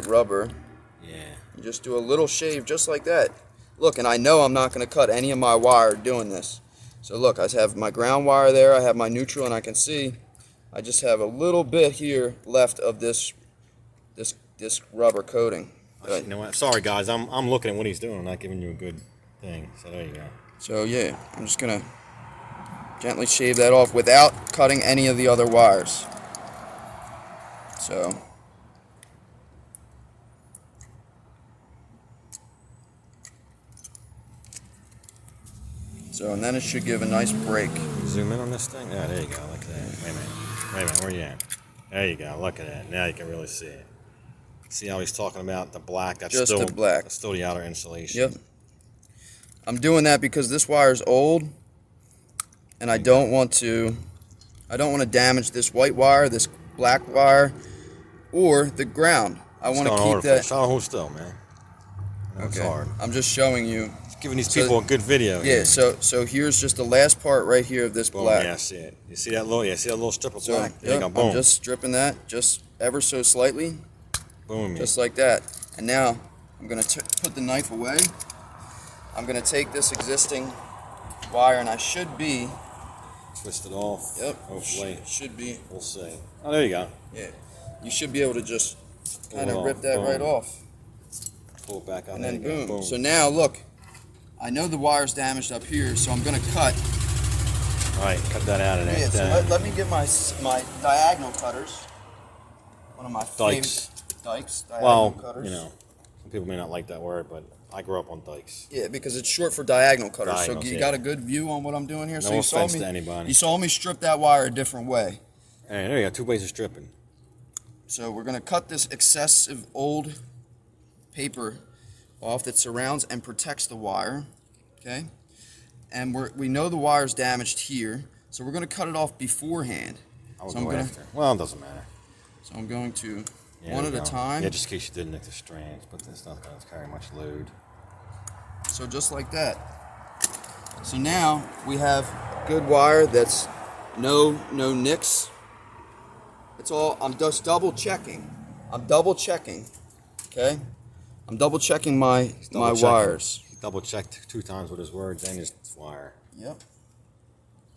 A: rubber,
B: Yeah.
A: you just do a little shave just like that. Look, and I know I'm not going to cut any of my wire doing this. So look, I have my ground wire there, I have my neutral, and I can see I just have a little bit here left of this rubber coating.
B: You know what? Sorry, guys. I'm looking at what he's doing. I'm not giving you a good thing. So there you go.
A: So yeah, I'm just going to gently shave that off without cutting any of the other wires. So and then it should give a nice break.
B: Zoom in on this thing. Yeah, there you go. Look at that. Wait a minute. Where you at? There you go. Look at that. Now you can really see it. See how he's talking about the black? That's
A: Just
B: still
A: the black.
B: That's still the outer insulation.
A: Yep. I'm doing that because this wire is old, and I don't want to damage this white wire, this black wire, or the ground. I want to keep that.
B: Trying to hold still, man. That's hard.
A: I'm just showing you.
B: It's giving these people a good video.
A: Yeah.
B: Here.
A: So here's just the last part right here of this
B: Boom,
A: black.
B: Yeah, I see it. You see that little? Yeah, see that little strip of
A: So
B: black? There you go. Boom.
A: I'm just stripping that just ever so slightly.
B: Boom.
A: Just like that. And now I'm gonna put the knife away. I'm gonna take this existing wire, and I should be.
B: Twist it off.
A: Yep.
B: Hopefully.
A: Should be.
B: We'll see. Oh, there you go.
A: Yeah. You should be able to just kind
B: Pull
A: of
B: it
A: rip
B: off.
A: that
B: Boom.
A: right off.
B: Pull it back out.
A: And
B: There
A: then
B: you go.
A: boom. So now look, I know the wire's damaged up here, so I'm gonna cut.
B: All right, cut that out of there.
A: Yeah, so let me get my diagonal cutters. One of my
B: Dikes.
A: favorite dikes. Diagonal
B: Well,
A: cutters.
B: you know, some people may not like that word, but I grew up on dikes.
A: Yeah, because it's short for diagonal cutters.
B: Diagonals,
A: so you
B: yeah.
A: got a good view on what I'm doing here.
B: No
A: so you saw
B: offense
A: me.
B: to anybody.
A: You saw me strip that wire a different way.
B: Hey, there you go. 2 ways of stripping.
A: So we're gonna cut this excessive old paper off that surrounds and protects the wire. Okay, and we know the wire's damaged here, so we're gonna cut it off beforehand.
B: I would
A: So I'm
B: go
A: gonna-
B: after. Well, it doesn't matter.
A: So I'm going to
B: Yeah,
A: one
B: there
A: at
B: you
A: a
B: go.
A: time.
B: Yeah, just in case you did nick the strands, but it's not going to carry much load.
A: So just like that. So now we have good wire that's no nicks. It's all, I'm just double checking. Okay? I'm double checking my wires.
B: He double checked 2 times with his words and his wire.
A: Yep.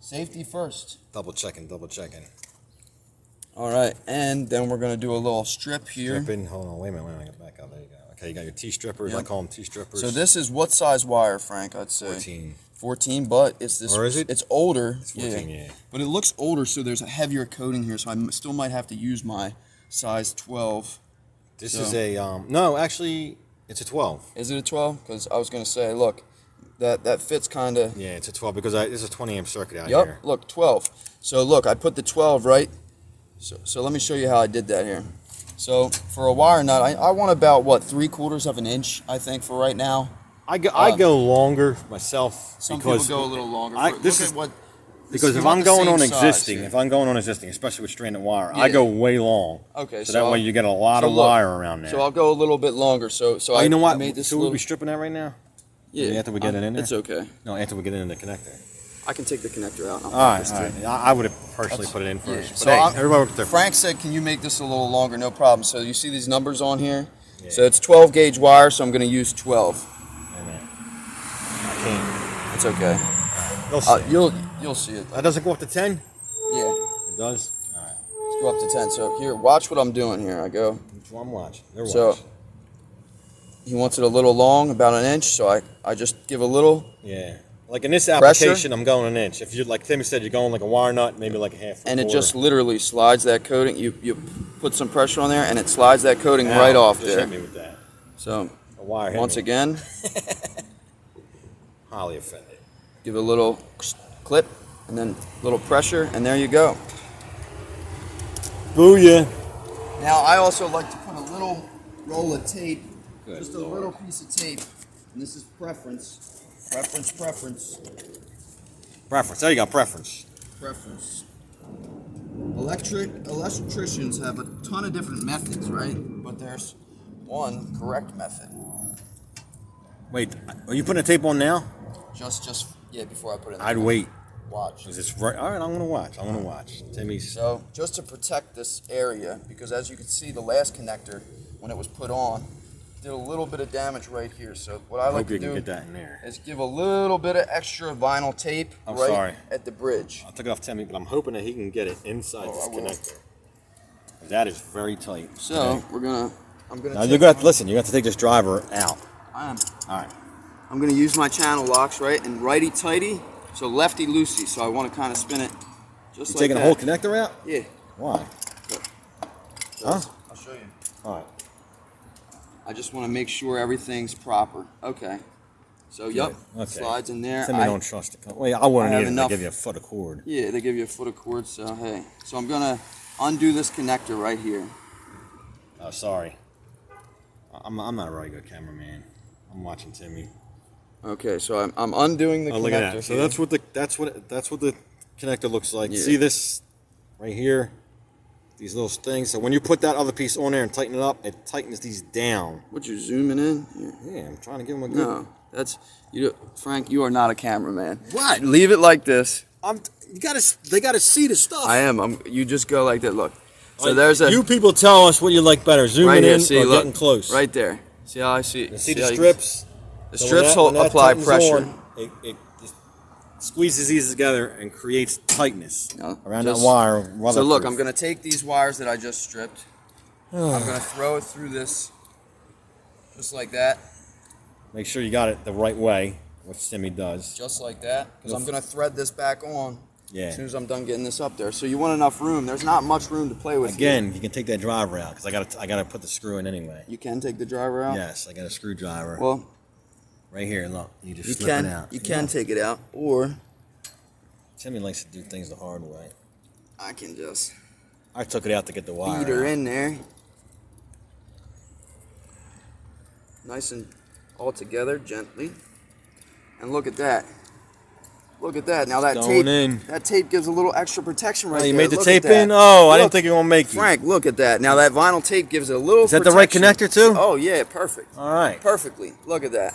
A: Safety first.
B: Double checking, double checking.
A: All right, and then we're gonna do a little strip here.
B: Stripping. Hold on, wait a minute. Get back up. There you go. Okay, you got your T-strippers.
A: Yep.
B: I call them T-strippers.
A: So this is what size wire, Frank? I'd say
B: 14.
A: 14, but it's this.
B: Or is it?
A: It's older.
B: It's 14, yeah.
A: But it looks older, so there's a heavier coating here. So I still might have to use my size 12.
B: This
A: So-
B: is a no, actually, it's a 12.
A: Is it a 12? Because I was gonna say, look, that fits kind of.
B: Yeah, it's a 12 because this is a 20 amp circuit out
A: Yep.
B: here.
A: Look, 12. So look, I put the 12 right. So let me show you how I did that here. So for a wire nut, I want about what 3/4 of an inch, I think, for right now.
B: I go longer myself.
A: Some
B: because
A: people go a little longer.
B: Because
A: you
B: if
A: want
B: I'm
A: the
B: going
A: same
B: on
A: size
B: existing,
A: here.
B: especially with stranded wire,
A: Yeah.
B: I go way long.
A: Okay,
B: So that way you get a lot of
A: look,
B: wire around there.
A: So I'll go a little bit longer. So
B: Oh, you know what?
A: made this
B: So
A: a
B: we'll
A: little,
B: be stripping that right now?
A: yeah.
B: After we get it in there?
A: It's okay.
B: No, after we get it in the connector.
A: I can take the connector out.
B: All right. I would have personally put it in
A: Yeah.
B: first.
A: So
B: But hey,
A: I'm-
B: everybody works different.
A: Frank said, "Can you make this a little longer?" No problem. So you see these numbers on here.
B: Yeah.
A: So it's 12 gauge wire. So I'm going to use 12.
B: Wait a minute. I can't.
A: It's okay.
B: You'll see.
A: You'll see it.
B: That doesn't go up to 10?
A: Yeah.
B: It does? All right.
A: Let's go up to 10. So here, watch what I'm doing here. I go.
B: Which one I'm watching? They're
A: So
B: watching.
A: he wants it a little long, about an inch. So I just give a little.
B: Yeah. Like in this
A: Pressure?
B: application, I'm going an inch. If you like Timmy said, you're going like a wire nut, maybe like a half.
A: And it just literally slides that coating. You put some pressure on there, and it slides that coating right off
B: just
A: there.
B: Hit me with that.
A: So
B: A wire hit
A: once
B: me.
A: again,
B: Highly offended.
A: give it a little clip, and then a little pressure, and there you go.
B: Booyah.
A: Now I also like to put a little roll of tape,
B: Good
A: just
B: Lord.
A: a little piece of tape, and this is preference.
B: Preference. There you go. Preference.
A: Electricians have a ton of different methods, right? But there's one correct method.
B: Wait, are you putting the tape on now?
A: Just yeah, before I put it in.
B: I'd wait.
A: Watch.
B: Is this right? All right, I'm gonna watch. Timmy's.
A: So just to protect this area, because as you can see, the last connector, when it was put on, did a little bit of damage right here. So what I like
B: Hope
A: to
B: you can
A: do
B: get that in there.
A: is give a little bit of extra vinyl tape
B: I'm
A: right
B: sorry.
A: at the bridge.
B: I took it off Timmy, but I'm hoping that he can get it inside
A: Oh,
B: this
A: I will.
B: connector. That is very tight.
A: So
B: Okay.
A: I'm gonna.
B: Now you're gonna have to listen. You have to take this driver out.
A: I'm
B: All right.
A: gonna use my channel locks, right, and righty tighty, so lefty loosey. So I want to kind of spin it just
B: You
A: like
B: taking
A: that.
B: the whole connector out?
A: Yeah.
B: Why?
A: So
B: Huh?
A: I'll show you.
B: All right.
A: I just want to make sure everything's proper. Okay. So yep,
B: Okay.
A: slides in there.
B: Timmy don't trust it. Well, I wouldn't
A: I have
B: need it. They
A: enough-
B: give you a foot of cord.
A: Yeah, they give you a foot of cord. So hey, so I'm gonna undo this connector right here.
B: Oh, sorry. I'm not a really good cameraman. I'm watching Timmy.
A: Okay, so I'm undoing the
B: Oh,
A: connector.
B: look at that. So
A: here.
B: that's what the connector looks like.
A: Yeah.
B: See this right here? These little things. So when you put that other piece on there and tighten it up, it tightens these down.
A: What, you zooming in? Here.
B: Yeah, I'm trying to give them a good.
A: No, that's you, Frank. You are not a cameraman.
B: What?
A: Leave it like this.
B: They gotta see the stuff.
A: I am. You just go like that. Look. So
B: Like,
A: there's a
B: you people tell us what you like better, zooming
A: right here.
B: in
A: See,
B: or
A: look,
B: getting close.
A: right there. See how I see?
B: See the
A: how you-
B: strips?
A: The
B: So
A: strips
B: when that
A: apply
B: tightens
A: pressure.
B: on, it just squeezes these together and creates tightness
A: No,
B: around
A: just-
B: that wire.
A: So look,
B: weatherproof.
A: I'm gonna take these wires that I just stripped. I'm gonna throw it through this, just like that,
B: Make sure you got it the right way, which Timmy does.
A: just like that, because I'm gonna thread this back on
B: Yeah.
A: as soon as I'm done getting this up there. So you want enough room. There's not much room to play with.
B: Again, you can take that driver out because I gotta put the screw in anyway.
A: You can take the driver out.
B: Yes, I got a screwdriver
A: Well,
B: right here. Look, you just
A: you
B: slip
A: can.
B: it out.
A: You can
B: Yeah.
A: take it out, or
B: Timmy likes to do things the hard way.
A: I can just
B: I took it out to get the wire.
A: feed her
B: out.
A: in there, nice and all together, gently. And look at that. Look at that. Now that
B: It's
A: tape,
B: going in.
A: that tape gives a little extra protection right
B: Oh, you
A: there.
B: made the
A: Look
B: tape
A: at that.
B: in? Oh, I didn't
A: Look,
B: think you were gonna make it.
A: Frank, look at that. Now that vinyl tape gives it a little.
B: Is that the right
A: protection.
B: connector too?
A: Oh yeah, perfect.
B: All right.
A: Perfectly. Look at that.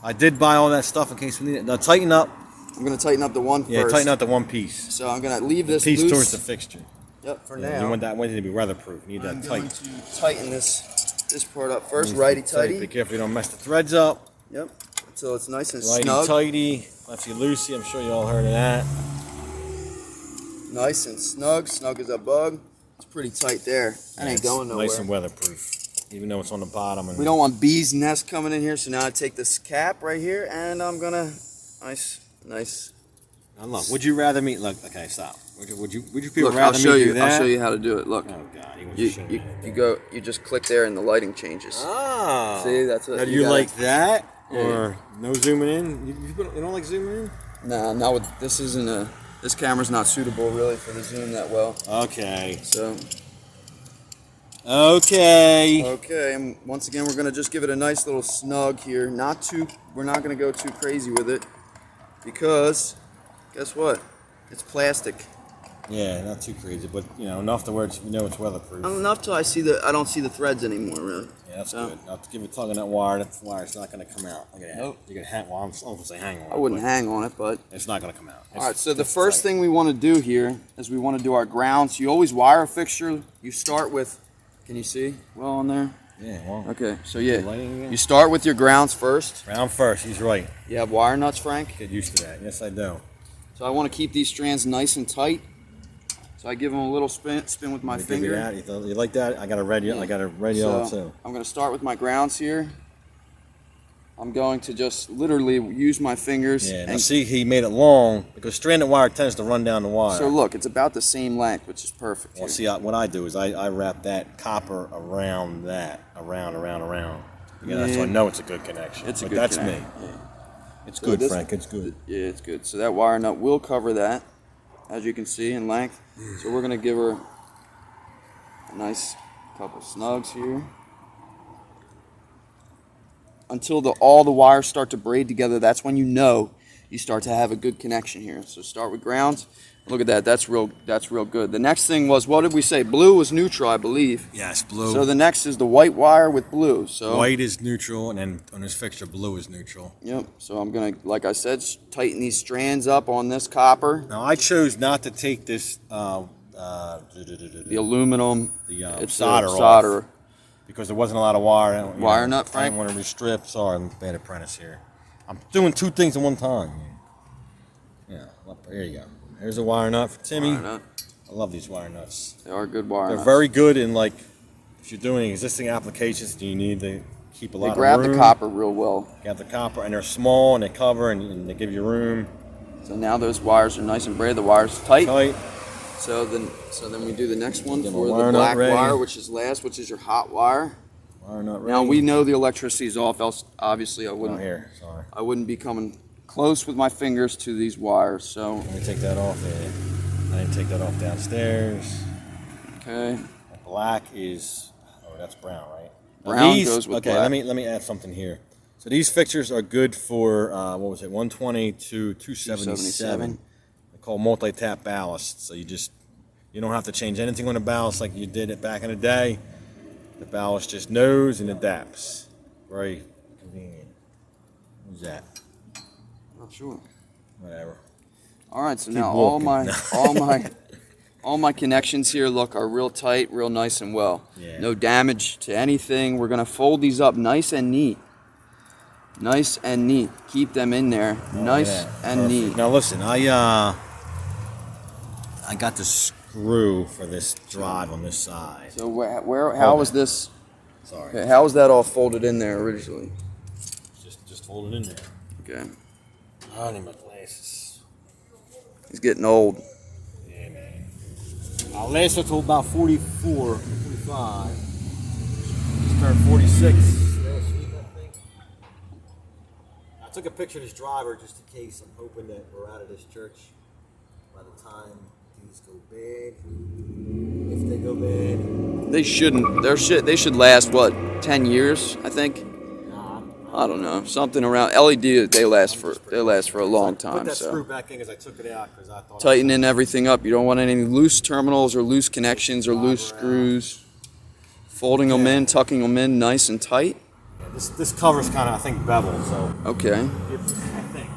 B: I did buy all that stuff in case we need it. Now tighten up.
A: I'm gonna tighten up the one
B: Yeah,
A: first.
B: tighten up the one piece.
A: So I'm gonna leave this
B: Piece
A: loose.
B: towards the fixture.
A: Yep. For
B: Yeah,
A: now.
B: you want that one to be weatherproof. You need
A: I'm
B: that
A: going
B: tight.
A: to tighten this part up first, righty
B: Be
A: tighty.
B: careful you don't mess the threads up.
A: Yep. Until it's nice and
B: Righty
A: snug.
B: tighty, lefty loosey. I'm sure you all heard of that.
A: Nice and snug. Snug as a bug. It's pretty tight there. That ain't
B: It's
A: going nowhere.
B: Nice and weatheproof, even though it's on the bottom. And
A: We don't want bees' nests coming in here, so now I take this cap right here and I'm gonna nice.
B: Now look, would you rather me? Look, okay, stop. Would you people
A: Look, I'll
B: rather
A: show
B: me do
A: you.
B: that?
A: I'll show you how to do it. Look,
B: Oh God, he wants to show me.
A: you go. You just click there and the lighting changes.
B: Ah.
A: See, that's what
B: Now, do
A: you
B: you
A: gotta-
B: like that
A: Yeah.
B: or no zooming in? You don't like zooming in?
A: Nah, not with this. Isn't a. This camera's not suitable really for the zoom that well.
B: Okay.
A: So
B: Okay.
A: okay, and once again we're gonna just give it a nice little snug here. Not too. We're not gonna go too crazy with it because guess what? It's plastic.
B: Yeah, not too crazy, but enough to where it's weatherproof.
A: Not enough till I see I don't see the threads anymore really.
B: Yeah, that's
A: So-
B: good. Now to give it a tug on that wire, that wire's not going to come out. Look at that.
A: Nope.
B: You're going to hang. Well, I'm going to say hang on.
A: I wouldn't
B: but
A: hang on it, but
B: It's not going to come out.
A: all right. So the first thing we want to do here is we want to do our grounds. You always wire a fixture. You start with. Can you see well on there?
B: Yeah. Well.
A: Okay. So yeah,
B: Lighting again?
A: you start with your grounds first.
B: Round first. He's right.
A: You have wire nuts, Frank.
B: Get used to that. Yes, I do.
A: So I want to keep these strands nice and tight. So I give them a little spin with my
B: Let me give you
A: finger.
B: that. You like that? I got a red yellow. I got a red yellow
A: So
B: too.
A: I'm going to start with my grounds here. I'm going to just literally use my fingers.
B: Yeah. Now
A: and
B: see, he made it long because stranded wire tends to run down the wire.
A: so look, it's about the same length, which is perfect.
B: Well,
A: here.
B: see, what I do is I wrap that copper around that, around. Yeah, so I
A: Yeah.
B: know it's a good connection.
A: It's a
B: But
A: good
B: that's
A: connection.
B: me.
A: Yeah.
B: It's
A: So
B: good,
A: this-
B: Frank. It's good.
A: Yeah, it's good. So that wire nut will cover that, as you can see in length. So we're gonna give her a nice couple snugs here until all the wires start to braid together. That's when you know you start to have a good connection here. So start with grounds. Look at that. That's real good. The next thing was, what did we say? Blue was neutral, I believe.
B: Yes, blue.
A: So the next is the white wire with blue. So
B: White is neutral, and then on this fixture, blue is neutral.
A: Yep. So I'm gonna, like I said, tighten these strands up on this copper.
B: Now, I chose not to take this
A: The aluminum. It's
B: solder
A: solder.
B: off because there wasn't a lot of wire.
A: Wire nut,
B: I
A: Frank?
B: didn't want to restrip. Sorry, I'm a bad apprentice here. I'm doing two things at one time. Yeah, well, here you go. Here's a wire nut for Timmy.
A: Wire nut.
B: I love these wire nuts.
A: They are good wire
B: They're
A: nuts.
B: very good in, like, if you're doing existing applications, you need to keep a lot
A: They
B: of
A: grab
B: room.
A: the copper real well.
B: You have the copper, and they're small, and they cover, and they give you room.
A: So now those wires are nice and braided. The wire's tight.
B: Tight.
A: So then we do the next one
B: Get my
A: for the
B: wire nut
A: black
B: ready.
A: wire, which is last, which is your hot wire.
B: Wire nut ready.
A: Now we know the electricity's off. Else, obviously, I
B: Oh,
A: wouldn't.
B: here, sorry.
A: I wouldn't be coming close with my fingers to these wires. So
B: Let me take that off there. I didn't take that off downstairs.
A: okay.
B: Black is, oh, that's brown, right?
A: brown goes with
B: okay,
A: black.
B: let me add something here. So these fixtures are good for what was it, 120 to 277. They're called multi-tap ballasts. So you don't have to change anything on the ballast like you did it back in the day. The ballast just knows and adapts. Very convenient. Who's that?
A: Not sure.
B: Whatever.
A: All right, so
B: Keep
A: now
B: walking.
A: all my connections here are real tight, real nice and well.
B: Yeah.
A: No damage to anything. We're gonna fold these up nice and neat. Nice and neat. Keep them in there. Nice and
B: Perfect.
A: neat.
B: Now listen, I got the screw for this drive on this side.
A: So how was this?
B: Sorry.
A: Okay, how was that all folded in there originally?
B: Just hold it in there.
A: Okay.
B: I need my glasses.
A: He's getting old.
B: Yeah, man. I'll last until about 44, 45. Just turned 46 last week, I think. I took a picture of this driver just in case. I'm hoping that we're out of this church by the time these go bad. If they go bad.
A: They shouldn't. They should last what, 10 years? I think. I don't know, something around LED. They last for a long time.
B: Put that
A: So
B: screw back in because I took it out because I thought.
A: tightening everything up. You don't want any loose terminals or loose connections or loose screws. Folding them in, tucking them in, nice and tight.
B: Yeah, this cover's kind of, I think, beveled. So.
A: Okay.
B: I think.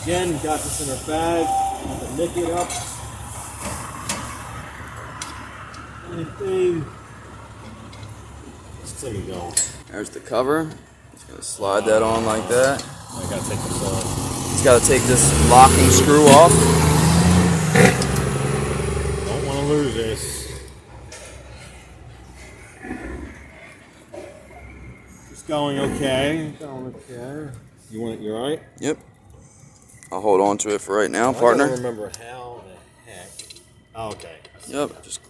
B: Again, got this in our bag. Have to nick it up. Anything. Let's take it going.
A: There's the cover. Just gonna slide that on like that.
B: I gotta take this off.
A: He's got to take this locking screw off.
B: Don't want to lose this. It's going okay. Going okay. You all right?
A: Yep. I'll hold on to it for right now,
B: I
A: partner.
B: don't remember how the heck. Oh, okay.
A: Yep. Just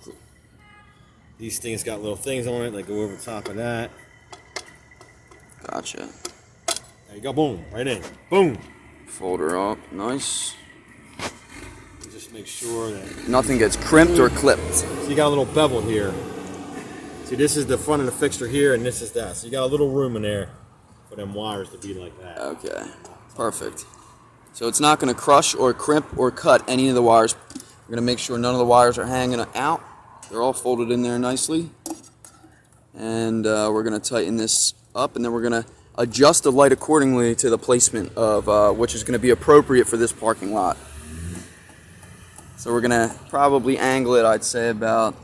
B: These things got little things on it that go over top of that.
A: gotcha.
B: There you go. Boom. Right in. Boom.
A: Fold her up. Nice.
B: Just make sure that
A: Nothing gets crimped or clipped.
B: so you got a little bevel here. See, this is the front of the fixture here, and this is that. So you got a little room in there for them wires to be like that.
A: Okay. Perfect. So it's not going to crush or crimp or cut any of the wires. We're going to make sure none of the wires are hanging out. They're all folded in there nicely. And we're going to tighten this up, and then we're going to adjust the light accordingly to the placement of which is going to be appropriate for this parking lot. So we're going to probably angle it, I'd say about,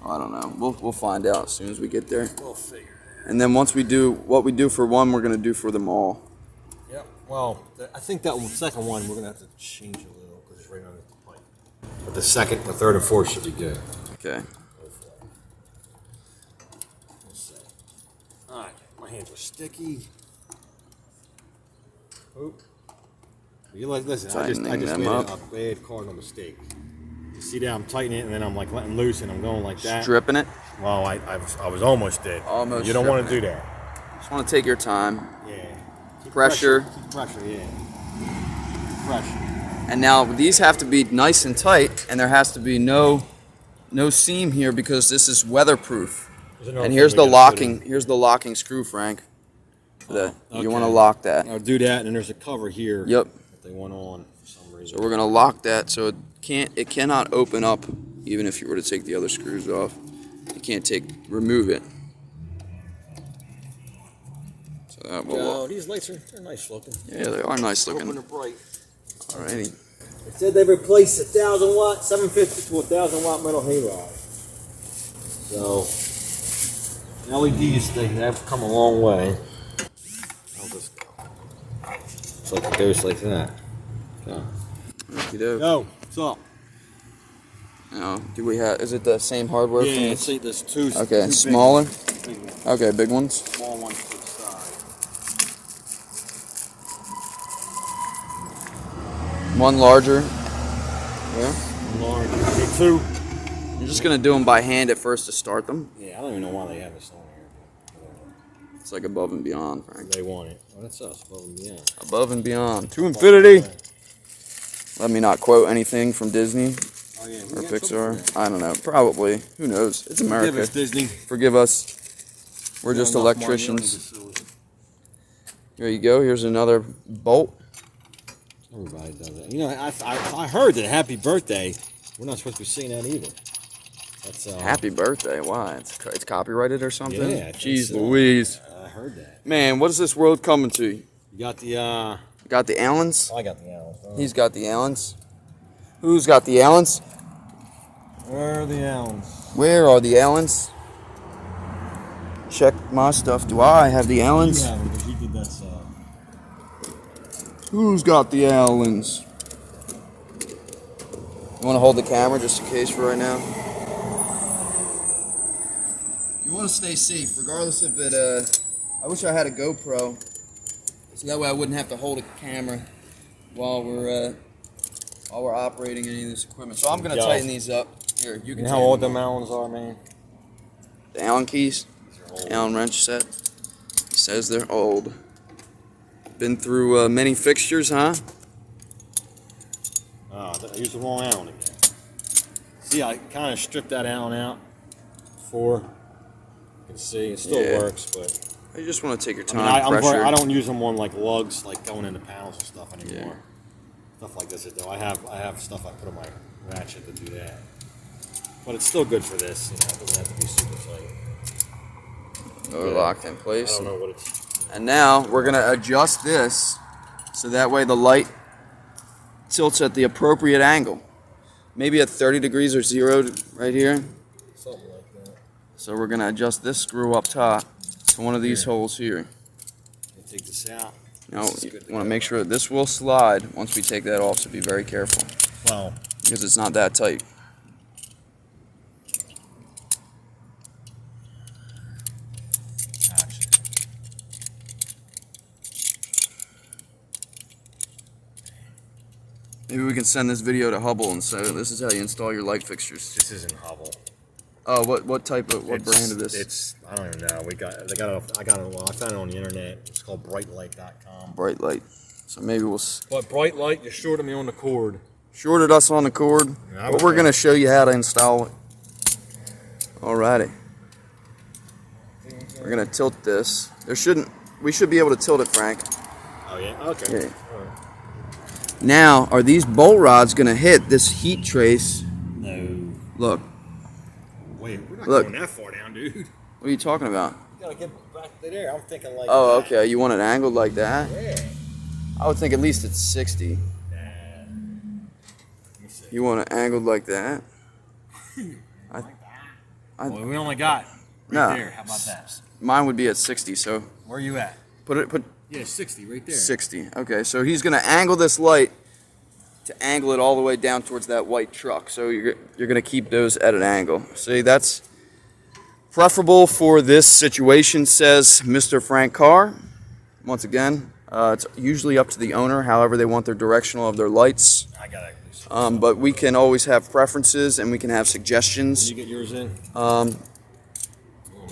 A: I don't know, we'll find out as soon as we get there.
B: We'll figure it
A: And then once we do what we do for one, we're going to do for them all.
B: Yep. Well, I think that second one we're gonna have to change a little because it's right under the pipe. But the second, the third, and fourth should be good.
A: Okay.
B: Let's see. All right, my hands are sticky. Oop. You like listen? I just
A: Tightening them
B: made
A: up.
B: a bad cardinal mistake. You see that I'm tightening it and then I'm like letting loose and I'm going like that.
A: Stripping it.
B: Well, I was almost dead.
A: Almost
B: You don't want to
A: stripping
B: do
A: it.
B: that.
A: Just want to take your time.
B: Yeah. Keep
A: Pressure.
B: Keep pressure. Yeah. Keep pressure.
A: And now these have to be nice and tight, and there has to be no seam here because this is weatherproof. And here's the locking. Here's the locking screw, Frank. You want to lock that.
B: I'll do that, and there's a cover here.
A: Yep.
B: That they want on for some reason.
A: So we're gonna lock that so it cannot open up even if you were to take the other screws off. You can't remove it. So that will.
B: Oh, these lights they're nice looking.
A: Yeah, they are nice looking.
B: Open and bright.
A: Alrighty.
B: It said they replaced 1,000 watt, 750 to 1,000 watt metal halide. So LEDs they've come a long way. I'll just go. It's like it goes like that. Okay.
A: Okey-doke.
B: Yo, what's up?
A: Now, do we have? Is it the same hardware?
B: Yeah,
A: from
B: let's see. There's two.
A: Okay,
B: two
A: smaller.
B: Big ones.
A: Okay, big ones.
B: Small ones to the side.
A: One larger. Yeah.
B: Large. Okay, two.
A: You're just gonna do them by hand at first to start them.
B: Yeah, I don't even know why they have this on here.
A: It's like above and beyond, Frank.
B: They want it. Oh, that's us. Above and beyond.
A: Above and beyond. To infinity. Let me not quote anything from Disney.
B: Oh yeah.
A: Or Pixar. I don't know. Probably. Who knows? It's America.
B: Forgive us, Disney.
A: Forgive us. We're just electricians. Here you go. Here's another bolt.
B: Everybody does it. You know, I heard that Happy Birthday, we're not supposed to be singing that either. That's
A: Happy birthday. Why? It's copyrighted or something?
B: Yeah.
A: Jeez Louise.
B: I heard that.
A: Man, what is this world coming to?
B: You got the,
A: Got the Allens?
B: I got the Allens.
A: He's got the Allens. Who's got the Allens?
B: Where are the Allens?
A: Where are the Allens? Check my stuff. Do I have the Allens?
B: Yeah, because he did that song.
A: Who's got the Allens? You want to hold the camera just in case for right now? You want to stay safe, regardless if it, I wish I had a GoPro, so that way I wouldn't have to hold a camera while we're operating any of this equipment. So I'm going to tighten these up. Here, you can
B: You know how old them Allens are, man?
A: The Allen keys? Allen wrench set. He says they're old. Been through many fixtures, huh?
B: Oh, I used the wrong Allen again. See, I kind of stripped that Allen out before. You can see it still works, but
A: You just want to take your time.
B: I don't use them on like lugs, like going into panels and stuff anymore. Stuff like this, though. I have stuff I put on my ratchet to do that. But it's still good for this. You know, it doesn't have to be super tight.
A: They're locked in place.
B: I don't know what it's.
A: And now we're going to adjust this so that way the light tilts at the appropriate angle. Maybe at 30 degrees or 0 right here.
B: Something like that.
A: So we're going to adjust this screw up top to one of these holes here.
B: Take this out.
A: Now you want to make sure that this will slide once we take that off, so be very careful.
B: Well,
A: because it's not that tight. Maybe we can send this video to Hubble and say this is how you install your light fixtures.
B: this isn't Hubble.
A: Oh, what type of brand is this?
B: It's I don't even know. I found it on the internet. It's called brightlight.com.
A: Bright light. So maybe we'll
B: But bright light, you shorted me on the cord.
A: shorted us on the cord.
B: Yeah,
A: But we're gonna show you how to install it. Alrighty. We're gonna tilt this. We should be able to tilt it, Frank.
B: Oh yeah. Okay.
A: Yeah. Now, are these bolt rods going to hit this heat trace?
B: No.
A: Look.
B: Wait, we're not
A: Look.
B: going that far down, dude.
A: What are you talking about?
B: You gotta get back to there. I'm thinking like.
A: Oh,
B: that.
A: okay. You want it angled like that?
B: Yeah.
A: I would think at least it's 60.
B: Let me see.
A: You want it angled like that?
B: Well, we only got
A: No.
B: there. How about that?
A: Mine would be at 60, so
B: Where are you at?
A: put
B: Yeah, 60 right there.
A: 60. Okay, so he's going to angle this light to angle it all the way down towards that white truck. So you're going to keep those at an angle. See, that's preferable for this situation, says Mr. Frank Carr. Once again, it's usually up to the owner, however they want their directional of their lights.
B: I gotta.
A: But we can always have preferences and we can have
B: Did
A: suggestions.
B: you get yours in?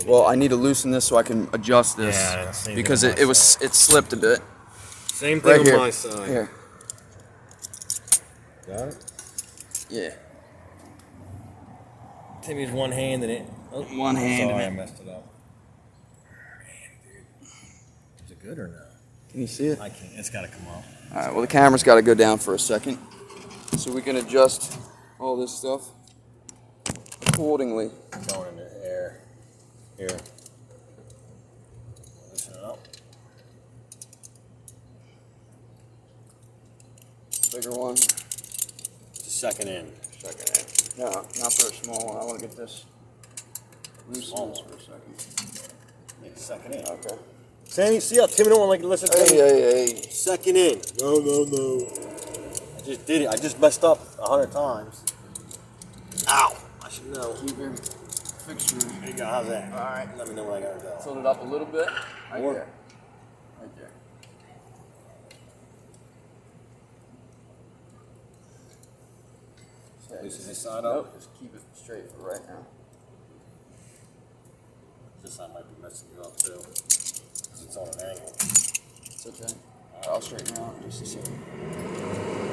A: Well, I need to loosen this so I can adjust this
B: Yeah, same
A: because
B: thing on
A: it
B: my side.
A: it slipped a bit.
B: Same thing
A: Right
B: on
A: here.
B: my side.
A: Here.
B: Got it?
A: Yeah.
B: Timmy's one hand in it. Oh,
A: One hand
B: Sorry,
A: in
B: I
A: it.
B: messed it up. Man, dude. Is it good or no?
A: Can you see it?
B: I can't. It's gotta come up.
A: All right. Well, the camera's got to go down for a second, so we can adjust all this stuff accordingly.
B: Going in the air. Here. Loosen it up.
A: Bigger one.
B: It's a second in.
A: Second in. No, not for a small one. I want to get this loose
B: Small
A: for
B: one.
A: a second.
B: Make a second in.
A: Okay.
B: Sammy, see how Timmy don't want to listen to me?
A: Hey.
B: Second in. No. I just did it. I just messed up 100 times. Ow! I should know.
A: Keep your fixture.
B: There you go. How's that?
A: All right.
B: Let me know what I gotta do.
A: Tilt it up a little bit. Right
B: More.
A: there. Right there.
B: Loosen this side
A: Nope,
B: up.
A: just keep it straight for right now.
B: This side might be messing you up too. 'Cause it's on an angle.
A: It's okay. I'll straighten it out in just a second.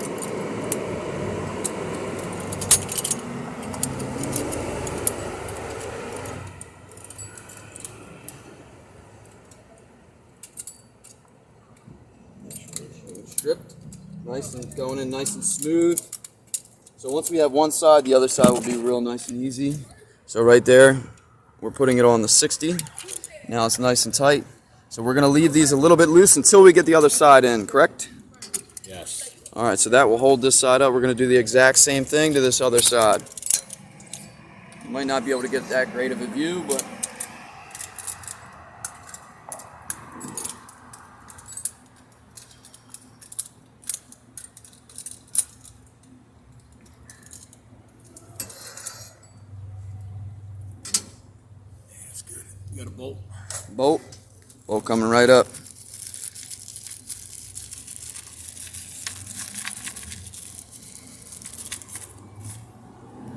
A: Nice and going in nice and smooth. So once we have one side, the other side will be real nice and easy. So right there, we're putting it on the 60. Now it's nice and tight. So we're going to leave these a little bit loose until we get the other side in, correct?
B: Yes.
A: All right, so that will hold this side up. We're going to do the exact same thing to this other side. You might not be able to get that great of a view, but
B: That's good. You got a bolt?
A: bolt coming right up.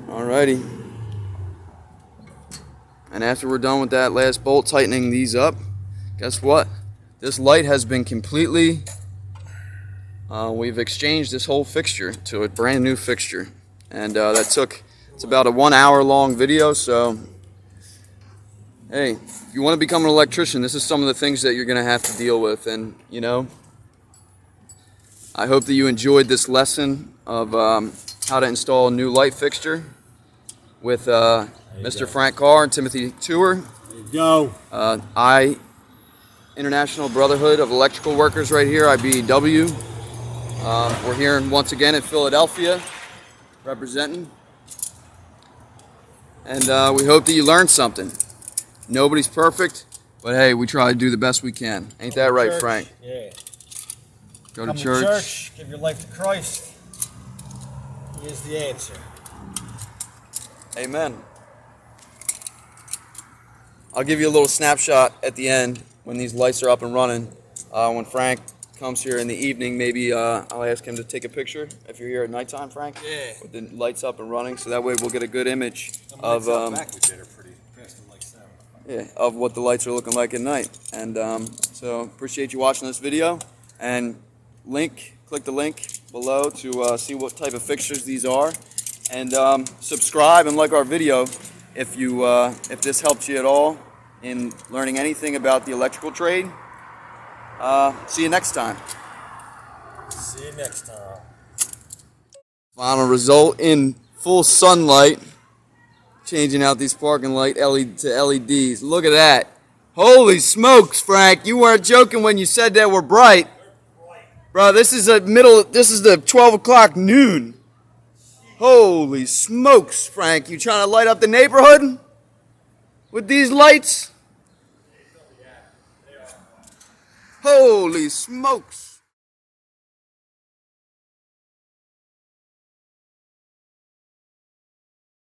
A: Alrighty. And after we're done with that last bolt, tightening these up, guess what? This light has been completely, we've exchanged this whole fixture to a brand new fixture. And it's about a 1 hour long video, so hey, if you want to become an electrician, this is some of the things that you're going to have to deal with. And, you know, I hope that you enjoyed this lesson of how to install a new light fixture with Mr. Frank Carr and Timothy Tour.
B: There you go.
A: International Brotherhood of Electrical Workers right here, IBEW. We're here once again in Philadelphia, representing. And we hope that you learned something. Nobody's perfect, but hey, we try to do the best we can. Ain't that right, Frank?
B: Yeah.
A: Go
B: Come
A: to church.
B: Give your life to Christ. He is the answer.
A: Amen. I'll give you a little snapshot at the end when these lights are up and running. When Frank comes here in the evening, maybe I'll ask him to take a picture if you're here at nighttime, Frank.
B: Yeah.
A: With the lights up and running, so that way we'll get a good image of
B: back we did are pretty fast and like 7.
A: yeah, of what the lights are looking like at night. And so appreciate you watching this video. And click the link below to see what type of fixtures these are. And subscribe and like our video if this helps you at all in learning anything about the electrical trade. See you next time.
B: See you next time.
A: Final result in full sunlight. Changing out these parking light LED to LEDs. Look at that. Holy smokes, Frank. You weren't joking when you said that we're bright. Bro, this is the 12 o'clock noon. Holy smokes, Frank. You trying to light up the neighborhood with these lights? Holy smokes.